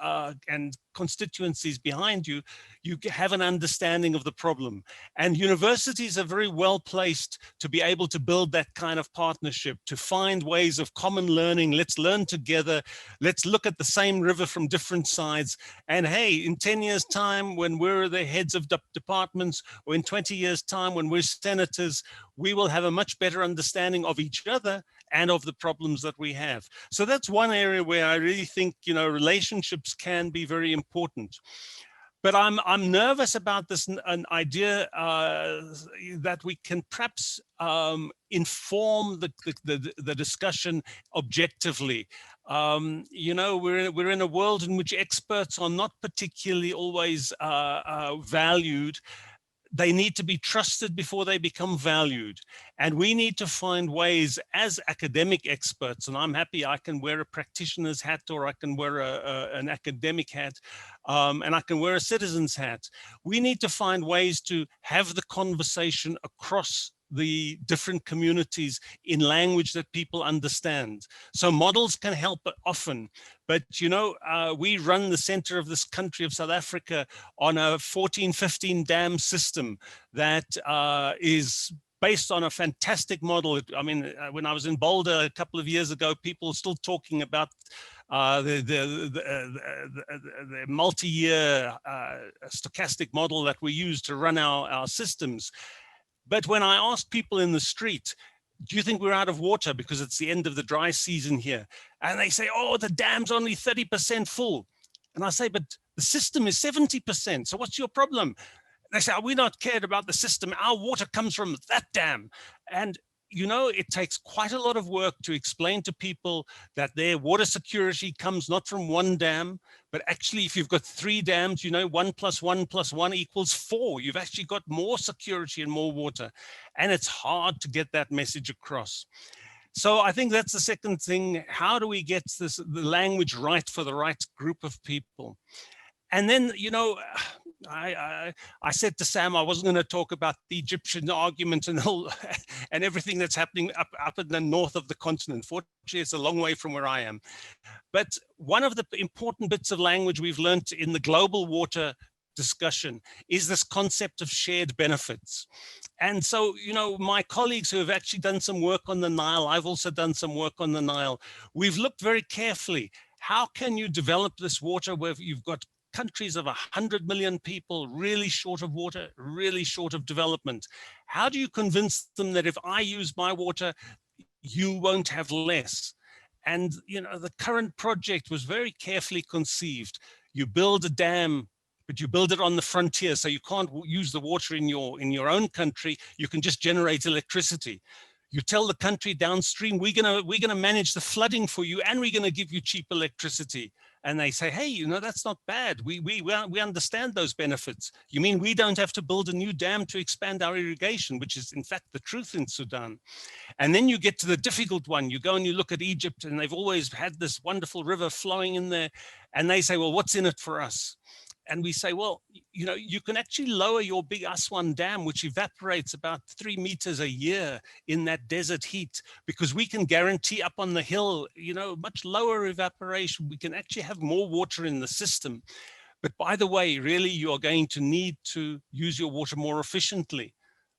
constituencies behind you, you have an understanding of the problem. And universities are very well placed to be able to build that kind of partnership, to find ways of common learning. Let's learn together. Let's look at the same river from different sides. And hey, in 10 years' time, when we're the heads of departments, or in 20 years' time, when we're senators, we will have a much better understanding of each other and of the problems that we have. So that's one area where I really think, you know, relationships can be very important. But I'm nervous about this an idea that we can perhaps inform the discussion objectively. You know, we're in a world in which experts are not particularly always valued. They need to be trusted before they become valued. And we need to find ways as academic experts, and I'm happy I can wear a practitioner's hat, or I can wear an academic hat, and I can wear a citizen's hat. We need to find ways to have the conversation across the different communities in language that people understand. So models can help often, but you know, we run the center of this country of South Africa on a 14-15 dam system that is based on a fantastic model. I mean, when I was in Boulder a couple of years ago, people were still talking about the multi-year stochastic model that we use to run our systems. But when I asked people in the street, do you think we're out of water because it's the end of the dry season here? And they say, oh, the dam's only 30% full. And I say, but the system is 70%. So what's your problem? They say, oh, we're not cared about the system. Our water comes from that dam. And you know, it takes quite a lot of work to explain to people that their water security comes not from one dam, but actually if you've got 3 dams, you know, 1 + 1 + 1 = 4. You've actually got more security and more water. And it's hard to get that message across. So I think that's the second thing. How do we get the language right for the right group of people? And then, you know, I said to Sam, I wasn't going to talk about the Egyptian argument and everything that's happening up in the north of the continent. Fortunately, it's a long way from where I am. But one of the important bits of language we've learned in the global water discussion is this concept of shared benefits. And so, you know, my colleagues who have actually done some work on the Nile, I've also done some work on the Nile, we've looked very carefully. How can you develop this water where you've got countries of 100 million people really short of water, really short of development? How do you convince them that if I use my water, you won't have less? And, you know, the current project was very carefully conceived. You build a dam, but you build it on the frontier, so you can't use the water in your own country. You can just generate electricity. You tell the country downstream, we're gonna manage the flooding for you, and we're gonna give you cheap electricity. And they say, hey, you know, that's not bad. We understand those benefits. You mean we don't have to build a new dam to expand our irrigation, which is in fact the truth in Sudan. And then you get to the difficult one. You go and you look at Egypt, and they've always had this wonderful river flowing in there. And they say, well, what's in it for us? And we say, well, you know, you can actually lower your big Aswan Dam, which evaporates about 3 meters a year in that desert heat, because we can guarantee up on the hill, you know, much lower evaporation. We can actually have more water in the system. But by the way, really, you are going to need to use your water more efficiently.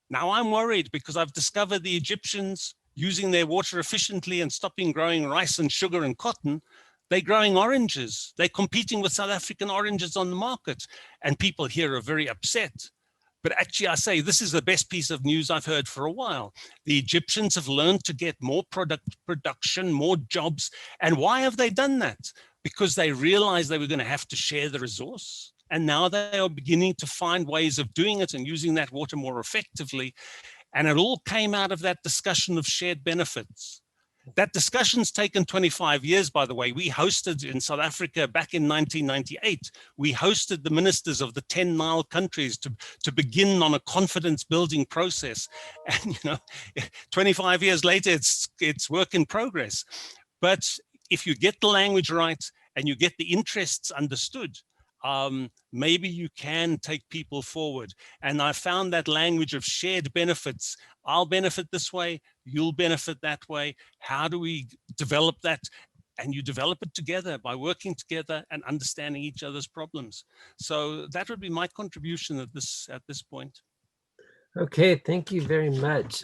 Now I'm worried because I've discovered the Egyptians using their water efficiently and stopping growing rice and sugar and cotton. They're growing oranges. They're competing with South African oranges on the market. And people here are very upset. But actually, I say, this is the best piece of news I've heard for a while. The Egyptians have learned to get more production, more jobs. And why have they done that? Because they realized they were going to have to share the resource. And now they are beginning to find ways of doing it and using that water more effectively. And it all came out of that discussion of shared benefits. That discussion's taken 25 years, by the way. We hosted in South Africa back in 1998. We hosted the ministers of the 10 Nile countries to begin on a confidence building process. And, you know, 25 years later, it's work in progress. But if you get the language right and you get the interests understood, maybe you can take people forward. And I found that language of shared benefits. I'll benefit this way, you'll benefit that way. How do we develop that? And you develop it together by working together and understanding each other's problems. So that would be my contribution at this point. Okay, thank you very much.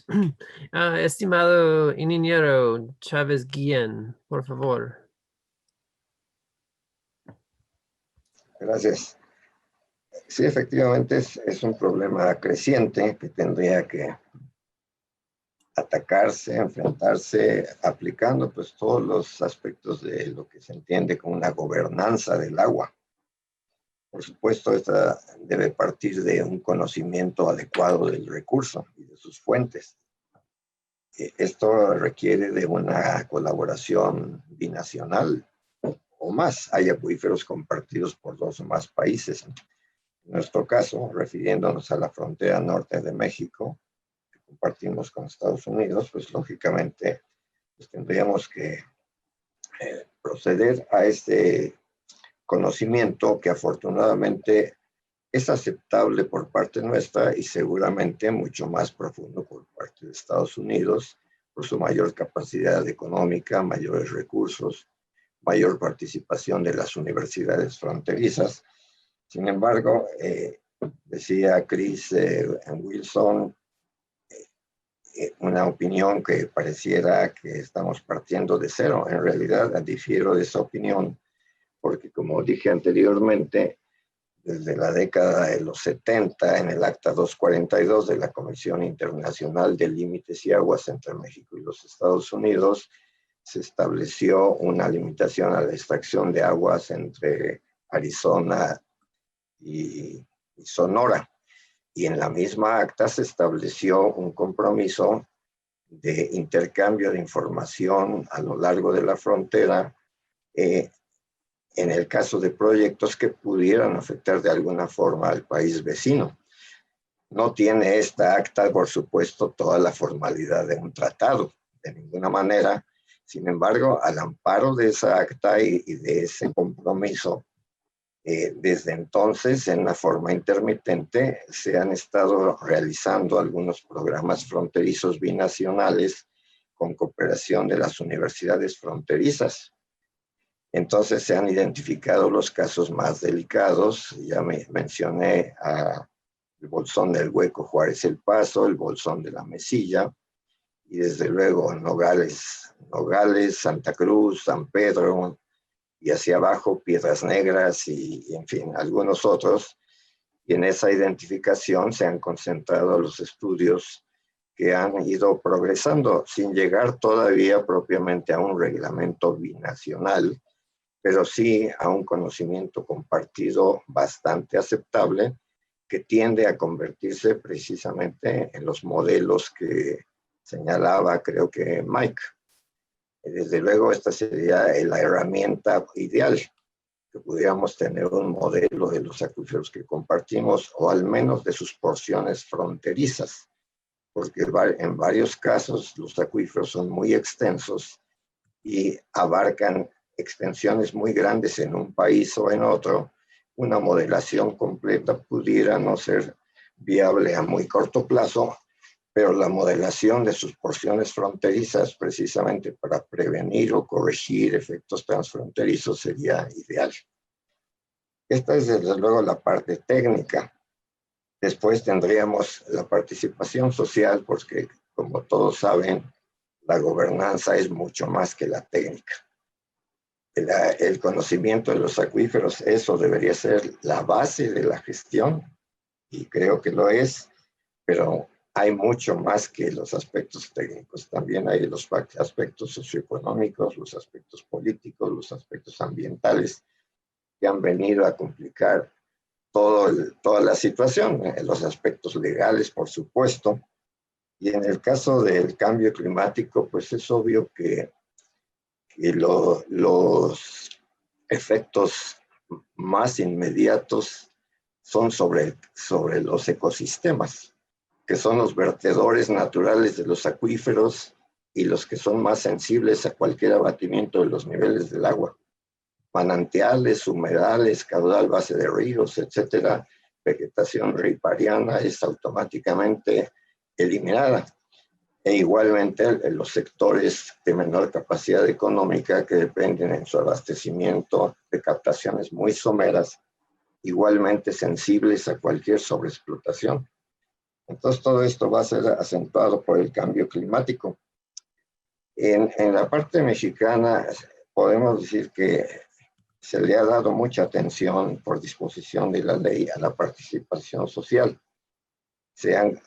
Estimado Ingeniero Chávez Guillén, por favor. Gracias. Sí, efectivamente es un problema creciente que tendría que atacarse, enfrentarse, aplicando pues todos los aspectos de lo que se entiende como una gobernanza del agua. Por supuesto, esta debe partir de un conocimiento adecuado del recurso y de sus fuentes. Esto requiere de una colaboración binacional o más. Hay acuíferos compartidos por 2 o más países. En nuestro caso, refiriéndonos a la frontera norte de México, que compartimos con Estados Unidos, pues lógicamente pues, tendríamos que proceder a este conocimiento que afortunadamente es aceptable por parte nuestra y seguramente mucho más profundo por parte de Estados Unidos, por su mayor capacidad económica, mayores recursos, mayor participación de las universidades fronterizas. Sin embargo, decía Chris Wilson, una opinión que pareciera que estamos partiendo de cero. En realidad, difiero de esa opinión, porque como dije anteriormente, desde la década de los 70, en el Acta 242 de la Comisión Internacional de Límites y Aguas entre México y los Estados Unidos, se estableció una limitación a la extracción de aguas entre Arizona y Sonora. Y en la misma acta se estableció un compromiso de intercambio de información a lo largo de la frontera en el caso de proyectos que pudieran afectar de alguna forma al país vecino. No tiene esta acta, por supuesto, toda la formalidad de un tratado, de ninguna manera. Sin embargo, al amparo de esa acta y de ese compromiso, desde entonces, en la forma intermitente, se han estado realizando algunos programas fronterizos binacionales con cooperación de las universidades fronterizas. Entonces se han identificado los casos más delicados. Ya mencioné el bolsón del Hueco Juárez El Paso, el bolsón de la Mesilla, y desde luego Nogales, Santa Cruz, San Pedro, y hacia abajo Piedras Negras y en fin, algunos otros. Y en esa identificación se han concentrado los estudios que han ido progresando sin llegar todavía propiamente a un reglamento binacional, pero sí a un conocimiento compartido bastante aceptable que tiende a convertirse precisamente en los modelos que señalaba, creo que Mike. Desde luego, esta sería la herramienta ideal, que pudiéramos tener un modelo de los acuíferos que compartimos, o al menos de sus porciones fronterizas, porque en varios casos los acuíferos son muy extensos y abarcan extensiones muy grandes en un país o en otro. Una modelación completa pudiera no ser viable a muy corto plazo, pero la modelación de sus porciones fronterizas, precisamente para prevenir o corregir efectos transfronterizos, sería ideal. Esta es desde luego la parte técnica. Después tendríamos la participación social, porque como todos saben, la gobernanza es mucho más que la técnica. El conocimiento de los acuíferos, eso debería ser la base de la gestión, y creo que lo es, pero hay mucho más que los aspectos técnicos. También hay los aspectos socioeconómicos, los aspectos políticos, los aspectos ambientales, que han venido a complicar toda la situación, los aspectos legales, por supuesto. Y en el caso del cambio climático, pues es obvio que los efectos más inmediatos son sobre los ecosistemas, que son los vertedores naturales de los acuíferos y los que son más sensibles a cualquier abatimiento de los niveles del agua. Manantiales, humedales, caudal base de ríos, etcétera, vegetación ripariana es automáticamente eliminada. E igualmente los sectores de menor capacidad económica, que dependen en su abastecimiento de captaciones muy someras, igualmente sensibles a cualquier sobreexplotación. Entonces todo esto va a ser acentuado por el cambio climático. En la parte mexicana podemos decir que se le ha dado mucha atención por disposición de la ley a la participación social. Se han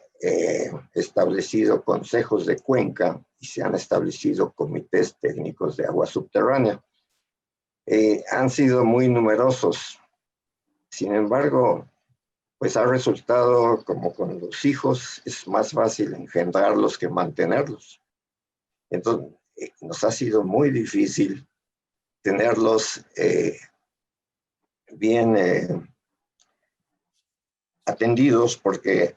establecido consejos de cuenca y se han establecido comités técnicos de agua subterránea. Han sido muy numerosos. Sin embargo, pues ha resultado como con los hijos, es más fácil engendrarlos que mantenerlos. Entonces, nos ha sido muy difícil tenerlos bien atendidos, porque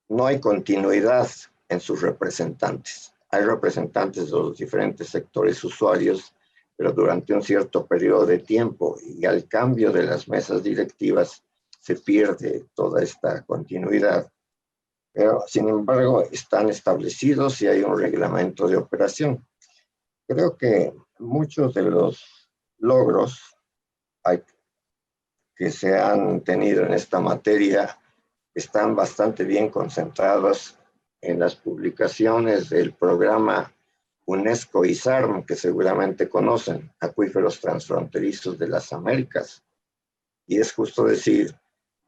no hay continuidad en sus representantes. Hay representantes de los diferentes sectores usuarios, pero durante un cierto periodo de tiempo, y al cambio de las mesas directivas se pierde toda esta continuidad. Pero, sin embargo, están establecidos y hay un reglamento de operación. Creo que muchos de los logros que se han tenido en esta materia están bastante bien concentrados en las publicaciones del programa UNESCO y SARM, que seguramente conocen, Acuíferos Transfronterizos de las Américas. Y es justo decir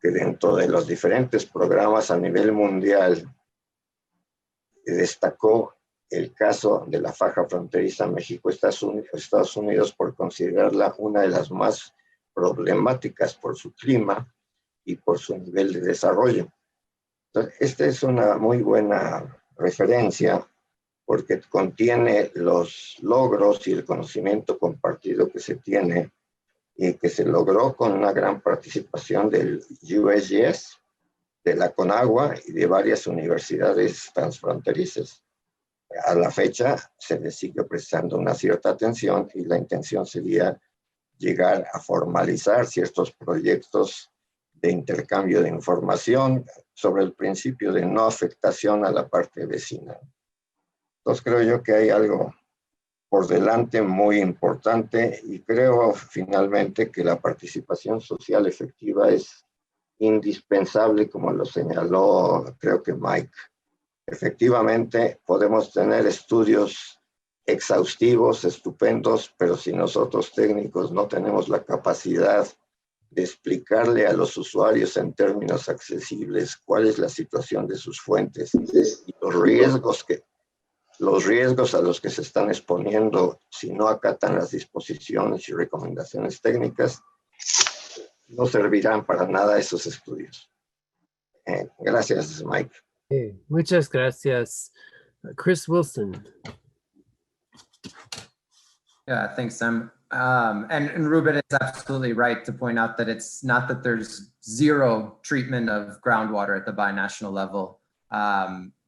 que dentro de los diferentes programas a nivel mundial destacó el caso de la faja fronteriza México-Estados Unidos por considerarla una de las más problemáticas por su clima y por su nivel de desarrollo. Entonces, esta es una muy buena referencia porque contiene los logros y el conocimiento compartido que se tiene y que se logró con una gran participación del USGS, de la CONAGUA y de varias universidades transfronterizas. A la fecha se le sigue prestando una cierta atención y la intención sería llegar a formalizar ciertos proyectos de intercambio de información sobre el principio de no afectación a la parte vecina. Entonces creo yo que hay algo por delante muy importante y creo finalmente que la participación social efectiva es indispensable, como lo señaló creo que Mike. Efectivamente podemos tener estudios exhaustivos, estupendos, pero si nosotros técnicos no tenemos la capacidad de explicarle a los usuarios en términos accesibles cuál es la situación de sus fuentes y los riesgos a los que se están exponiendo si no acatan las disposiciones y recomendaciones técnicas, no servirán para nada esos estudios. Gracias, Mike. Muchas gracias. Chris Wilson. Yeah, thanks, Sam. And Ruben is absolutely right to point out that it's not that there's zero treatment of groundwater at the binational level.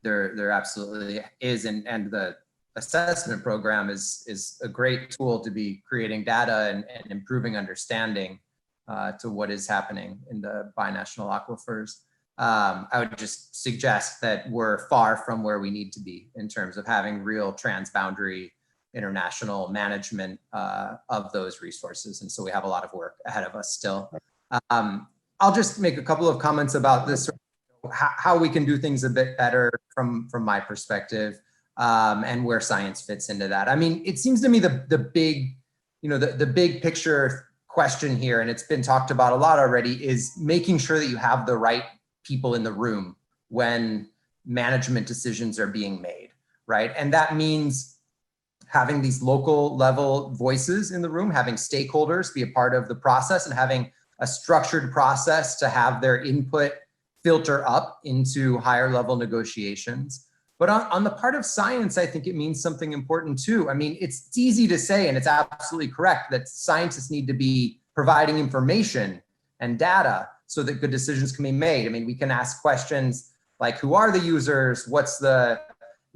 There absolutely is, and the assessment program is a great tool to be creating data and improving understanding to what is happening in the binational aquifers. I would just suggest that we're far from where we need to be in terms of having real transboundary international management of those resources. And so we have a lot of work ahead of us still. I'll just make a couple of comments about this, how we can do things a bit better from my perspective, and where science fits into that. I mean, it seems to me the big, the big picture question here, and it's been talked about a lot already, is making sure that you have the right people in the room when management decisions are being made, right? And that means having these local level voices in the room, having stakeholders be a part of the process, and having a structured process to have their input filter up into higher level negotiations. But on the part of science, I think it means something important too. I mean, it's easy to say, and it's absolutely correct, that scientists need to be providing information and data so that good decisions can be made. I mean, we can ask questions like, who are the users? What's the,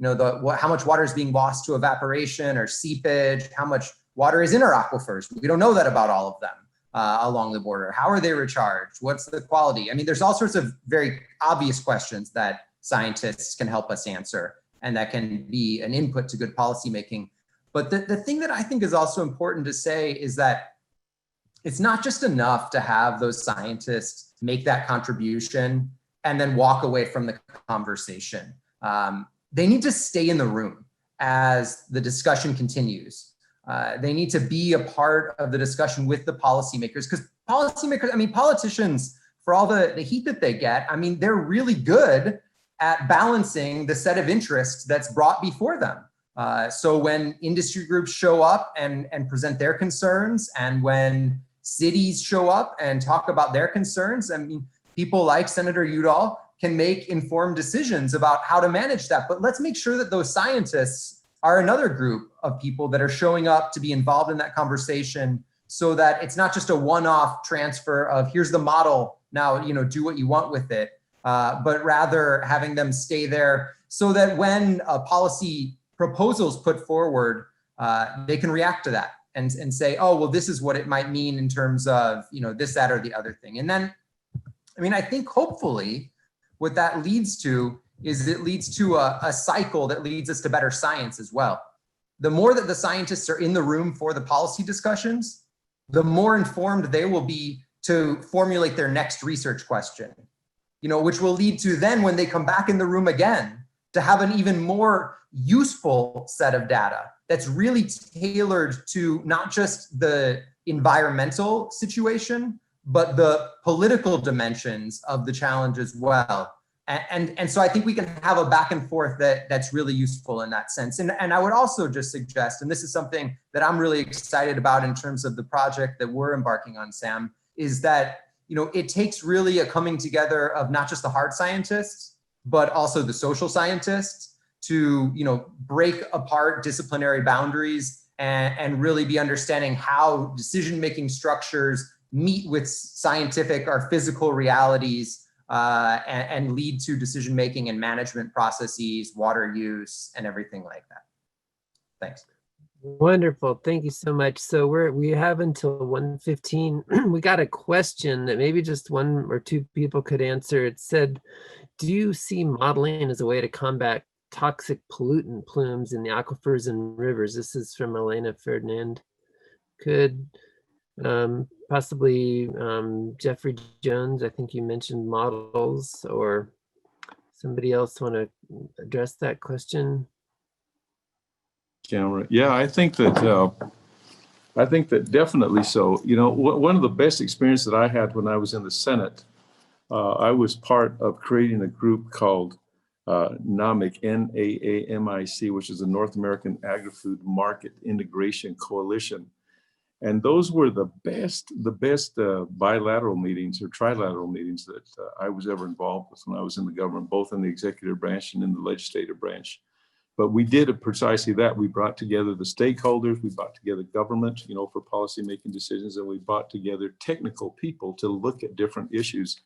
how much water is being lost to evaporation or seepage? How much water is in our aquifers? We don't know that about all of them along the border. How are they recharged? What's the quality? I mean, there's all sorts of very obvious questions that scientists can help us answer, and that can be an input to good policymaking. But the thing that I think is also important to say is that it's not just enough to have those scientists make that contribution and then walk away from the conversation. They need to stay in the room as the discussion continues. They need to be a part of the discussion with the policymakers, because policymakers, I mean, politicians, for all the heat that they get, I mean, they're really good at balancing the set of interests that's brought before them. So when industry groups show up and present their concerns, and when cities show up and talk about their concerns, I mean, people like Senator Udall can make informed decisions about how to manage that. But let's make sure that those scientists are another group of people that are showing up to be involved in that conversation, so that it's not just a one-off transfer of here's the model, now do what you want with it, but rather having them stay there so that when a policy proposal is put forward, they can react to that and say, oh, well, this is what it might mean in terms of this, that, or the other thing. And then, I mean, I think hopefully what that leads to is it leads to a cycle that leads us to better science as well. The more that the scientists are in the room for the policy discussions, the more informed they will be to formulate their next research question, which will lead to then, when they come back in the room again, to have an even more useful set of data that's really tailored to not just the environmental situation, but the political dimensions of the challenge as well. And so I think we can have a back and forth that's really useful in that sense. And I would also just suggest, and this is something that I'm really excited about in terms of the project that we're embarking on, Sam, is that, it takes really a coming together of not just the hard scientists, but also the social scientists to, break apart disciplinary boundaries and really be understanding how decision-making structures meet with scientific or physical realities and lead to decision-making and management processes, water use, and everything like that. Thanks. Wonderful. Thank you so much. So we have until 1:15. We got a question that maybe just one or two people could answer. It said, do you see modeling as a way to combat toxic pollutant plumes in the aquifers and rivers? This is from Elena Fernand. Could possibly Jeffrey Jones, I think you mentioned models, or somebody else want to address that question? Camera. Yeah, I think that definitely so. One of the best experiences that I had when I was in the Senate, I was part of creating a group called NAMIC, N-A-A-M-I-C, which is the North American Agri-Food Market Integration Coalition. And those were the best bilateral meetings or trilateral meetings that I was ever involved with when I was in the government, both in the executive branch and in the legislative branch. But we did precisely that. We brought together the stakeholders, we brought together government, for policy making decisions, and we brought together technical people to look at different issues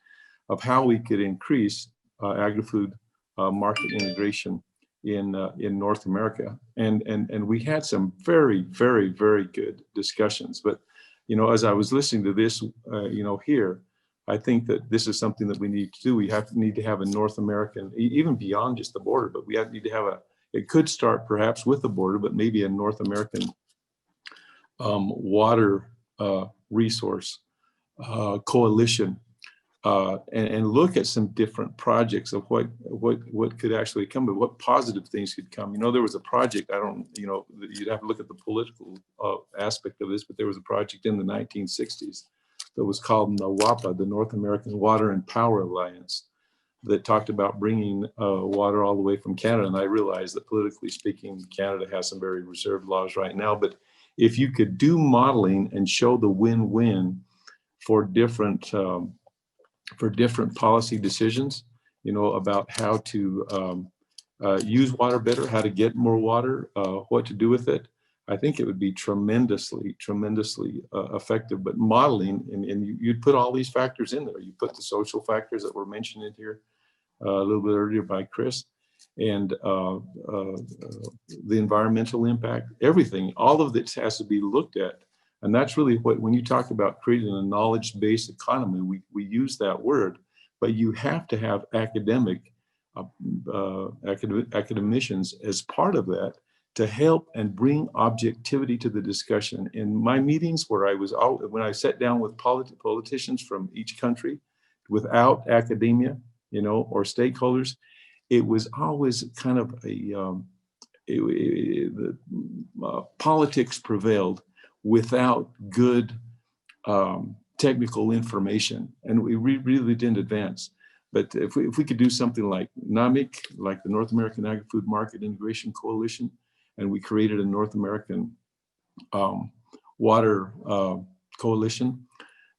of how we could increase agri-food market integration in North America. And we had some very, very, very good discussions. But, as I was listening to this, here, I think that this is something that we need to do. We need to have a North American, even beyond just the border, but we need to have it could start perhaps with the border, but maybe a North American water resource coalition, and look at some different projects of what could actually come, but what positive things could come. There was a project, you'd have to look at the political aspect of this, but there was a project in the 1960s that was called NAWAPA, the North American Water and Power Alliance, that talked about bringing water all the way from Canada. And I realize that politically speaking, Canada has some very reserved laws right now, but if you could do modeling and show the win-win for different policy decisions, about how to use water better, how to get more water, what to do with it, I think it would be tremendously effective. But modeling, and you'd put all these factors in there. You put the social factors that were mentioned in here a little bit earlier by Chris, and the environmental impact, everything, all of this has to be looked at. And that's really when you talk about creating a knowledge-based economy, we use that word, but you have to have academicians as part of that to help and bring objectivity to the discussion. In my meetings when I sat down with politicians from each country without academia, or stakeholders, it was always kind of politics prevailed without good technical information, and we really didn't advance. But if we could do something like NAMIC, like the North American Agri-Food Market Integration Coalition, and we created a North American water coalition,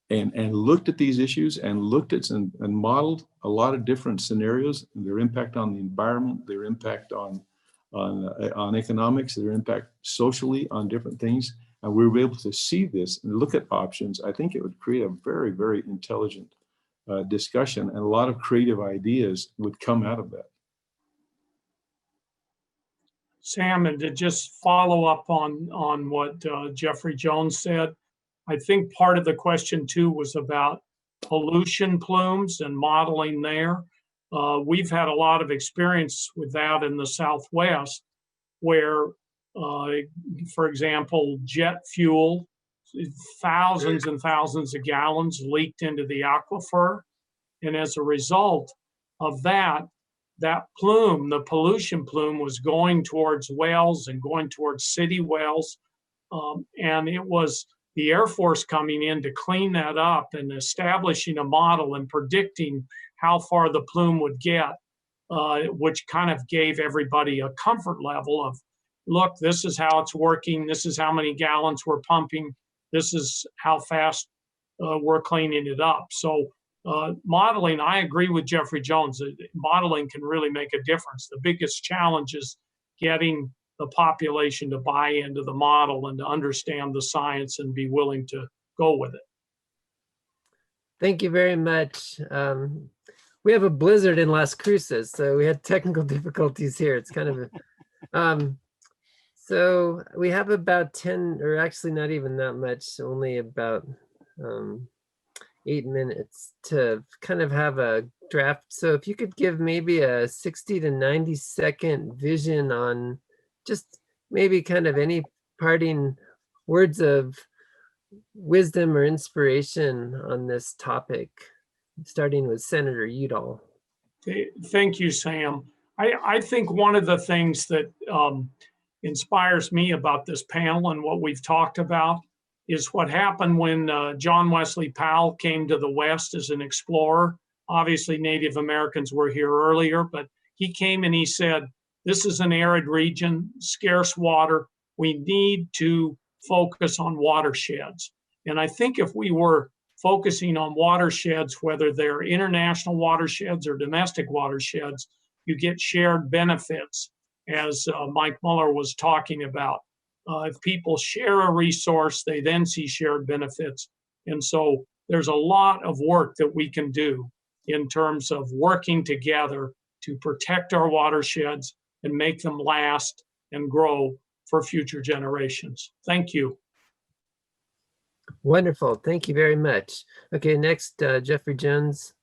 and looked at these issues and looked at and modeled a lot of different scenarios, and their impact on the environment, their impact on economics, their impact socially on different things. And we were able to see this and look at options. I think it would create a very, very intelligent discussion, and a lot of creative ideas would come out of that. Sam, and to just follow up on what Jeffrey Jones said, I think part of the question too was about pollution plumes and modeling there. We've had a lot of experience with that in the Southwest, where, for example, jet fuel, thousands and thousands of gallons leaked into the aquifer. And as a result of that plume, the pollution plume, was going towards wells and going towards city wells. And it was the Air Force coming in to clean that up and establishing a model and predicting how far the plume would get, which kind of gave everybody a comfort level of, look, this is how it's working. This is how many gallons we're pumping. This is how fast we're cleaning it up. So modeling, I agree with Jeffrey Jones. Modeling can really make a difference. The biggest challenge is getting the population to buy into the model and to understand the science and be willing to go with it. Thank you very much. We have a blizzard in Las Cruces, so we had technical difficulties here. It's kind of a, so we have about 10, or actually not even that much, only about 8 minutes to kind of have a draft. So if you could give maybe a 60 to 90 second vision on just maybe kind of any parting words of wisdom or inspiration on this topic, starting with Senator Udall. Thank you, Sam. I think one of the things that inspires me about this panel and what we've talked about is what happened when John Wesley Powell came to the West as an explorer. Obviously, Native Americans were here earlier, but he came and he said, this is an arid region, scarce water. We need to focus on watersheds. And I think if we were focusing on watersheds, whether they're international watersheds or domestic watersheds, you get shared benefits, as Mike Muller was talking about. If people share a resource, they then see shared benefits. And so there's a lot of work that we can do in terms of working together to protect our watersheds and make them last and grow for future generations. Thank you. Wonderful. Thank you very much. Okay, next, Jeffrey Jones.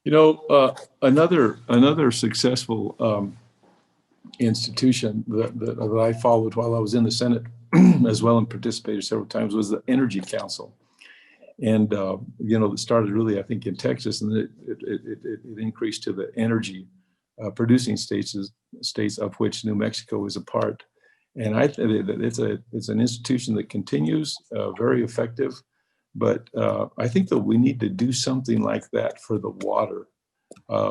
You know, another successful institution that I followed while I was in the Senate as well and participated several times was the Energy Council. And, you know, it started really, I think, in Texas, and it increased to the energy producing states of which New Mexico is a part. And I think that it's an institution that continues, very effective. But I think that we need to do something like that for the water.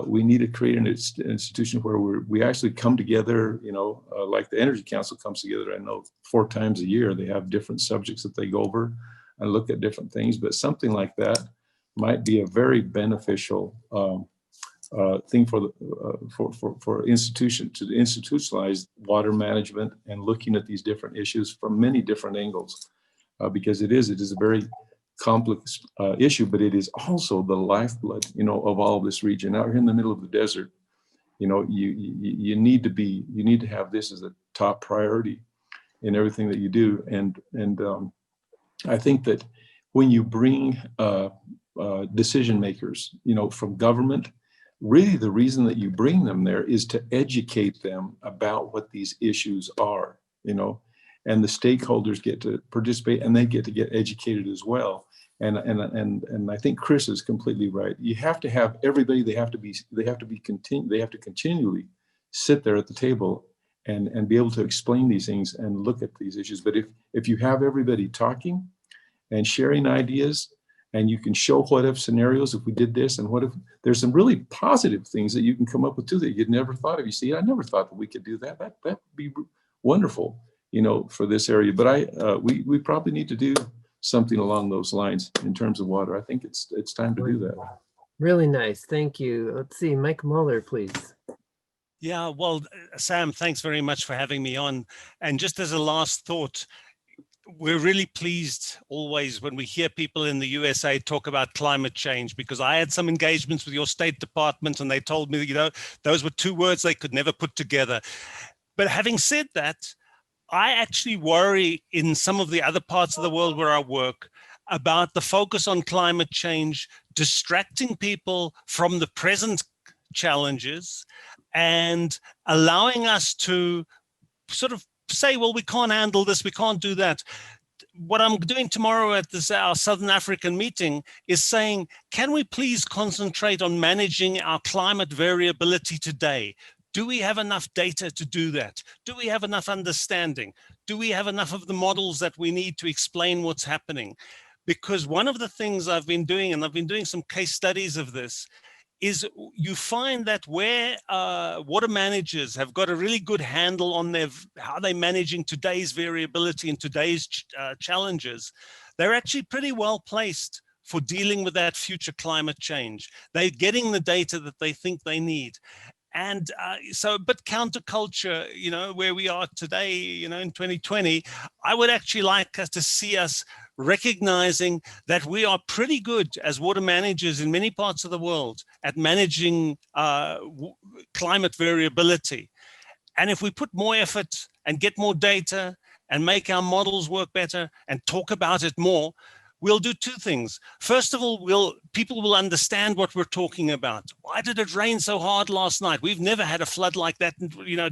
We need to create an institution where we actually come together, you know, like the Energy Council comes together. I know 4 times a year they have different subjects that they go over and look at different things. But something like that might be a very beneficial thing for institution to institutionalize water management and looking at these different issues from many different angles, because it is a very complex issue, but it is also the lifeblood, you know, of all of this region. Out here in the middle of the desert, you know, you need to have this as a top priority in everything that you do. And I think that when you bring decision makers, you know, from government, really the reason that you bring them there is to educate them about what these issues are, you know, and the stakeholders get to participate and they get to get educated as well. And I think Chris is completely right. You have to have everybody. They have to continually sit there at the table and be able to explain these things and look at these issues. But if you have everybody talking and sharing ideas, and you can show what if scenarios, if we did this, and what if, there's some really positive things that you can come up with too that you'd never thought of. You see, I never thought that we could do that. That would be wonderful, you know, for this area. But we probably need to do something along those lines in terms of water. I think it's time to do that. Really nice. Thank you. Let's see, Mike Muller, please. Yeah, well, Sam, thanks very much for having me on. And just as a last thought, we're really pleased always when we hear people in the USA talk about climate change, because I had some engagements with your State Department and they told me, you know, those were 2 words they could never put together. But having said that, I actually worry in some of the other parts of the world where I work about the focus on climate change distracting people from the present challenges and allowing us to sort of say, well, we can't handle this, we can't do that. What I'm doing tomorrow at our Southern African meeting is saying, can we please concentrate on managing our climate variability today? Do we have enough data to do that? Do we have enough understanding? Do we have enough of the models that we need to explain what's happening? Because one of the things I've been doing, and I've been doing some case studies of this, is you find that where water managers have got a really good handle on how they're managing today's variability and today's challenges, they're actually pretty well placed for dealing with that future climate change. They're getting the data that they think they need. And but counterculture, where we are today, in 2020, I would actually like us to see us recognizing that we are pretty good as water managers in many parts of the world at managing climate variability. And if we put more effort and get more data and make our models work better and talk about it more, we'll do two things. First of all, people will understand what we're talking about. Why did it rain so hard last night? We've never had a flood like that,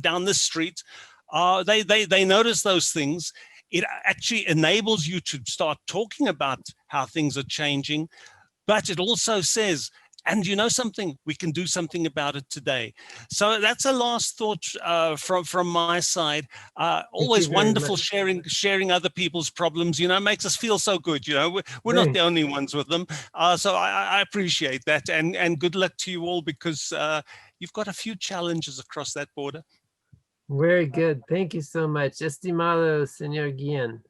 down this street. They notice those things. It actually enables you to start talking about how things are changing, but it also says, and you know something, we can do something about it today. So that's a last thought from my side. Always wonderful sharing other people's problems, makes us feel so good. We're not the only ones with them. So I appreciate that, and good luck to you all, because you've got a few challenges across that border. Very good. Thank you so much. Estimado señor Guillén.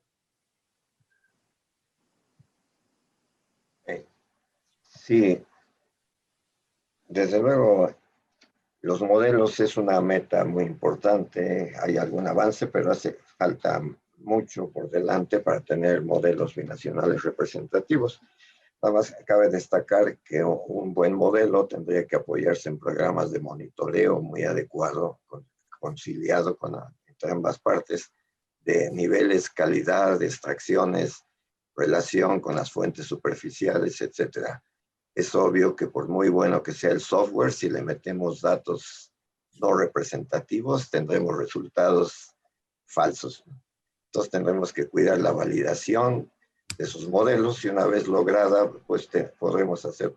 Sí, desde luego, los modelos es una meta muy importante. Hay algún avance, pero hace falta mucho por delante para tener modelos binacionales representativos. Nada más cabe destacar que un buen modelo tendría que apoyarse en programas de monitoreo muy adecuado, conciliado entre ambas partes, de niveles, calidad, de extracciones, relación con las fuentes superficiales, etcétera. Es obvio que por muy bueno que sea el software, si le metemos datos no representativos, tendremos resultados falsos. Entonces tendremos que cuidar la validación de sus modelos, y una vez lograda, pues podremos hacer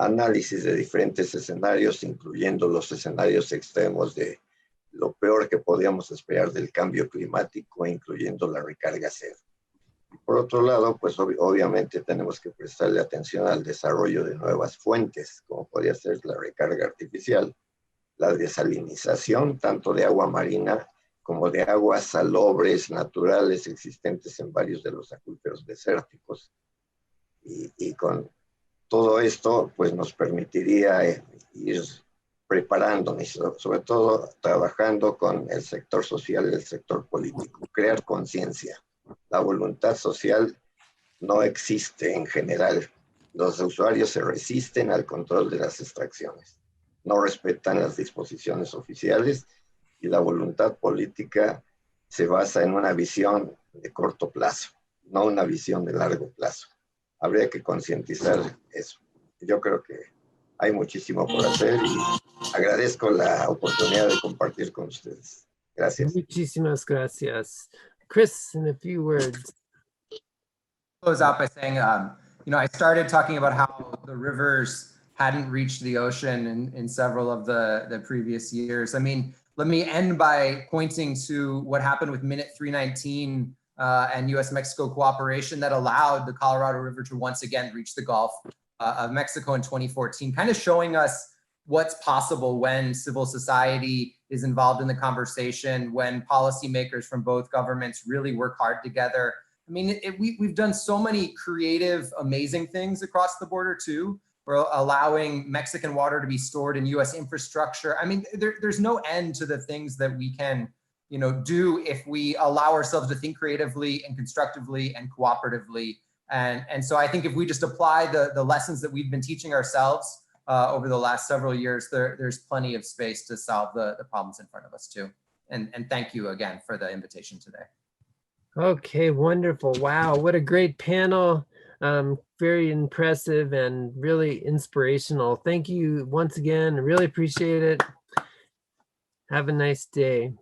análisis de diferentes escenarios, incluyendo los escenarios extremos de lo peor que podríamos esperar del cambio climático, incluyendo la recarga cero. Por otro lado, pues obviamente tenemos que prestarle atención al desarrollo de nuevas fuentes, como podría ser la recarga artificial, la desalinización tanto de agua marina como de aguas salobres naturales existentes en varios de los acuíferos desérticos. Y con todo esto, pues nos permitiría ir preparándonos, sobre todo trabajando con el sector social y el sector político, crear conciencia. La voluntad social no existe en general. Los usuarios se resisten al control de las extracciones, no respetan las disposiciones oficiales, y la voluntad política se basa en una visión de corto plazo, no una visión de largo plazo. Habría que concientizar eso. Yo creo que hay muchísimo por hacer, y agradezco la oportunidad de compartir con ustedes. Gracias. Muchísimas gracias. Chris, in a few words. Close out by saying, I started talking about how the rivers hadn't reached the ocean in several of the previous years. I mean, let me end by pointing to what happened with Minute 319 and US-Mexico cooperation that allowed the Colorado River to once again reach the Gulf of Mexico in 2014, kind of showing us what's possible when civil society is involved in the conversation, when policymakers from both governments really work hard together. I mean, we've done so many creative, amazing things across the border too. We're allowing Mexican water to be stored in US infrastructure. I mean, there's no end to the things that we can, do if we allow ourselves to think creatively and constructively and cooperatively. And so I think if we just apply the lessons that we've been teaching ourselves over the last several years, there's plenty of space to solve the problems in front of us too. And thank you again for the invitation today. Okay, wonderful. Wow, what a great panel. Very impressive and really inspirational. Thank you once again. I really appreciate it. Have a nice day.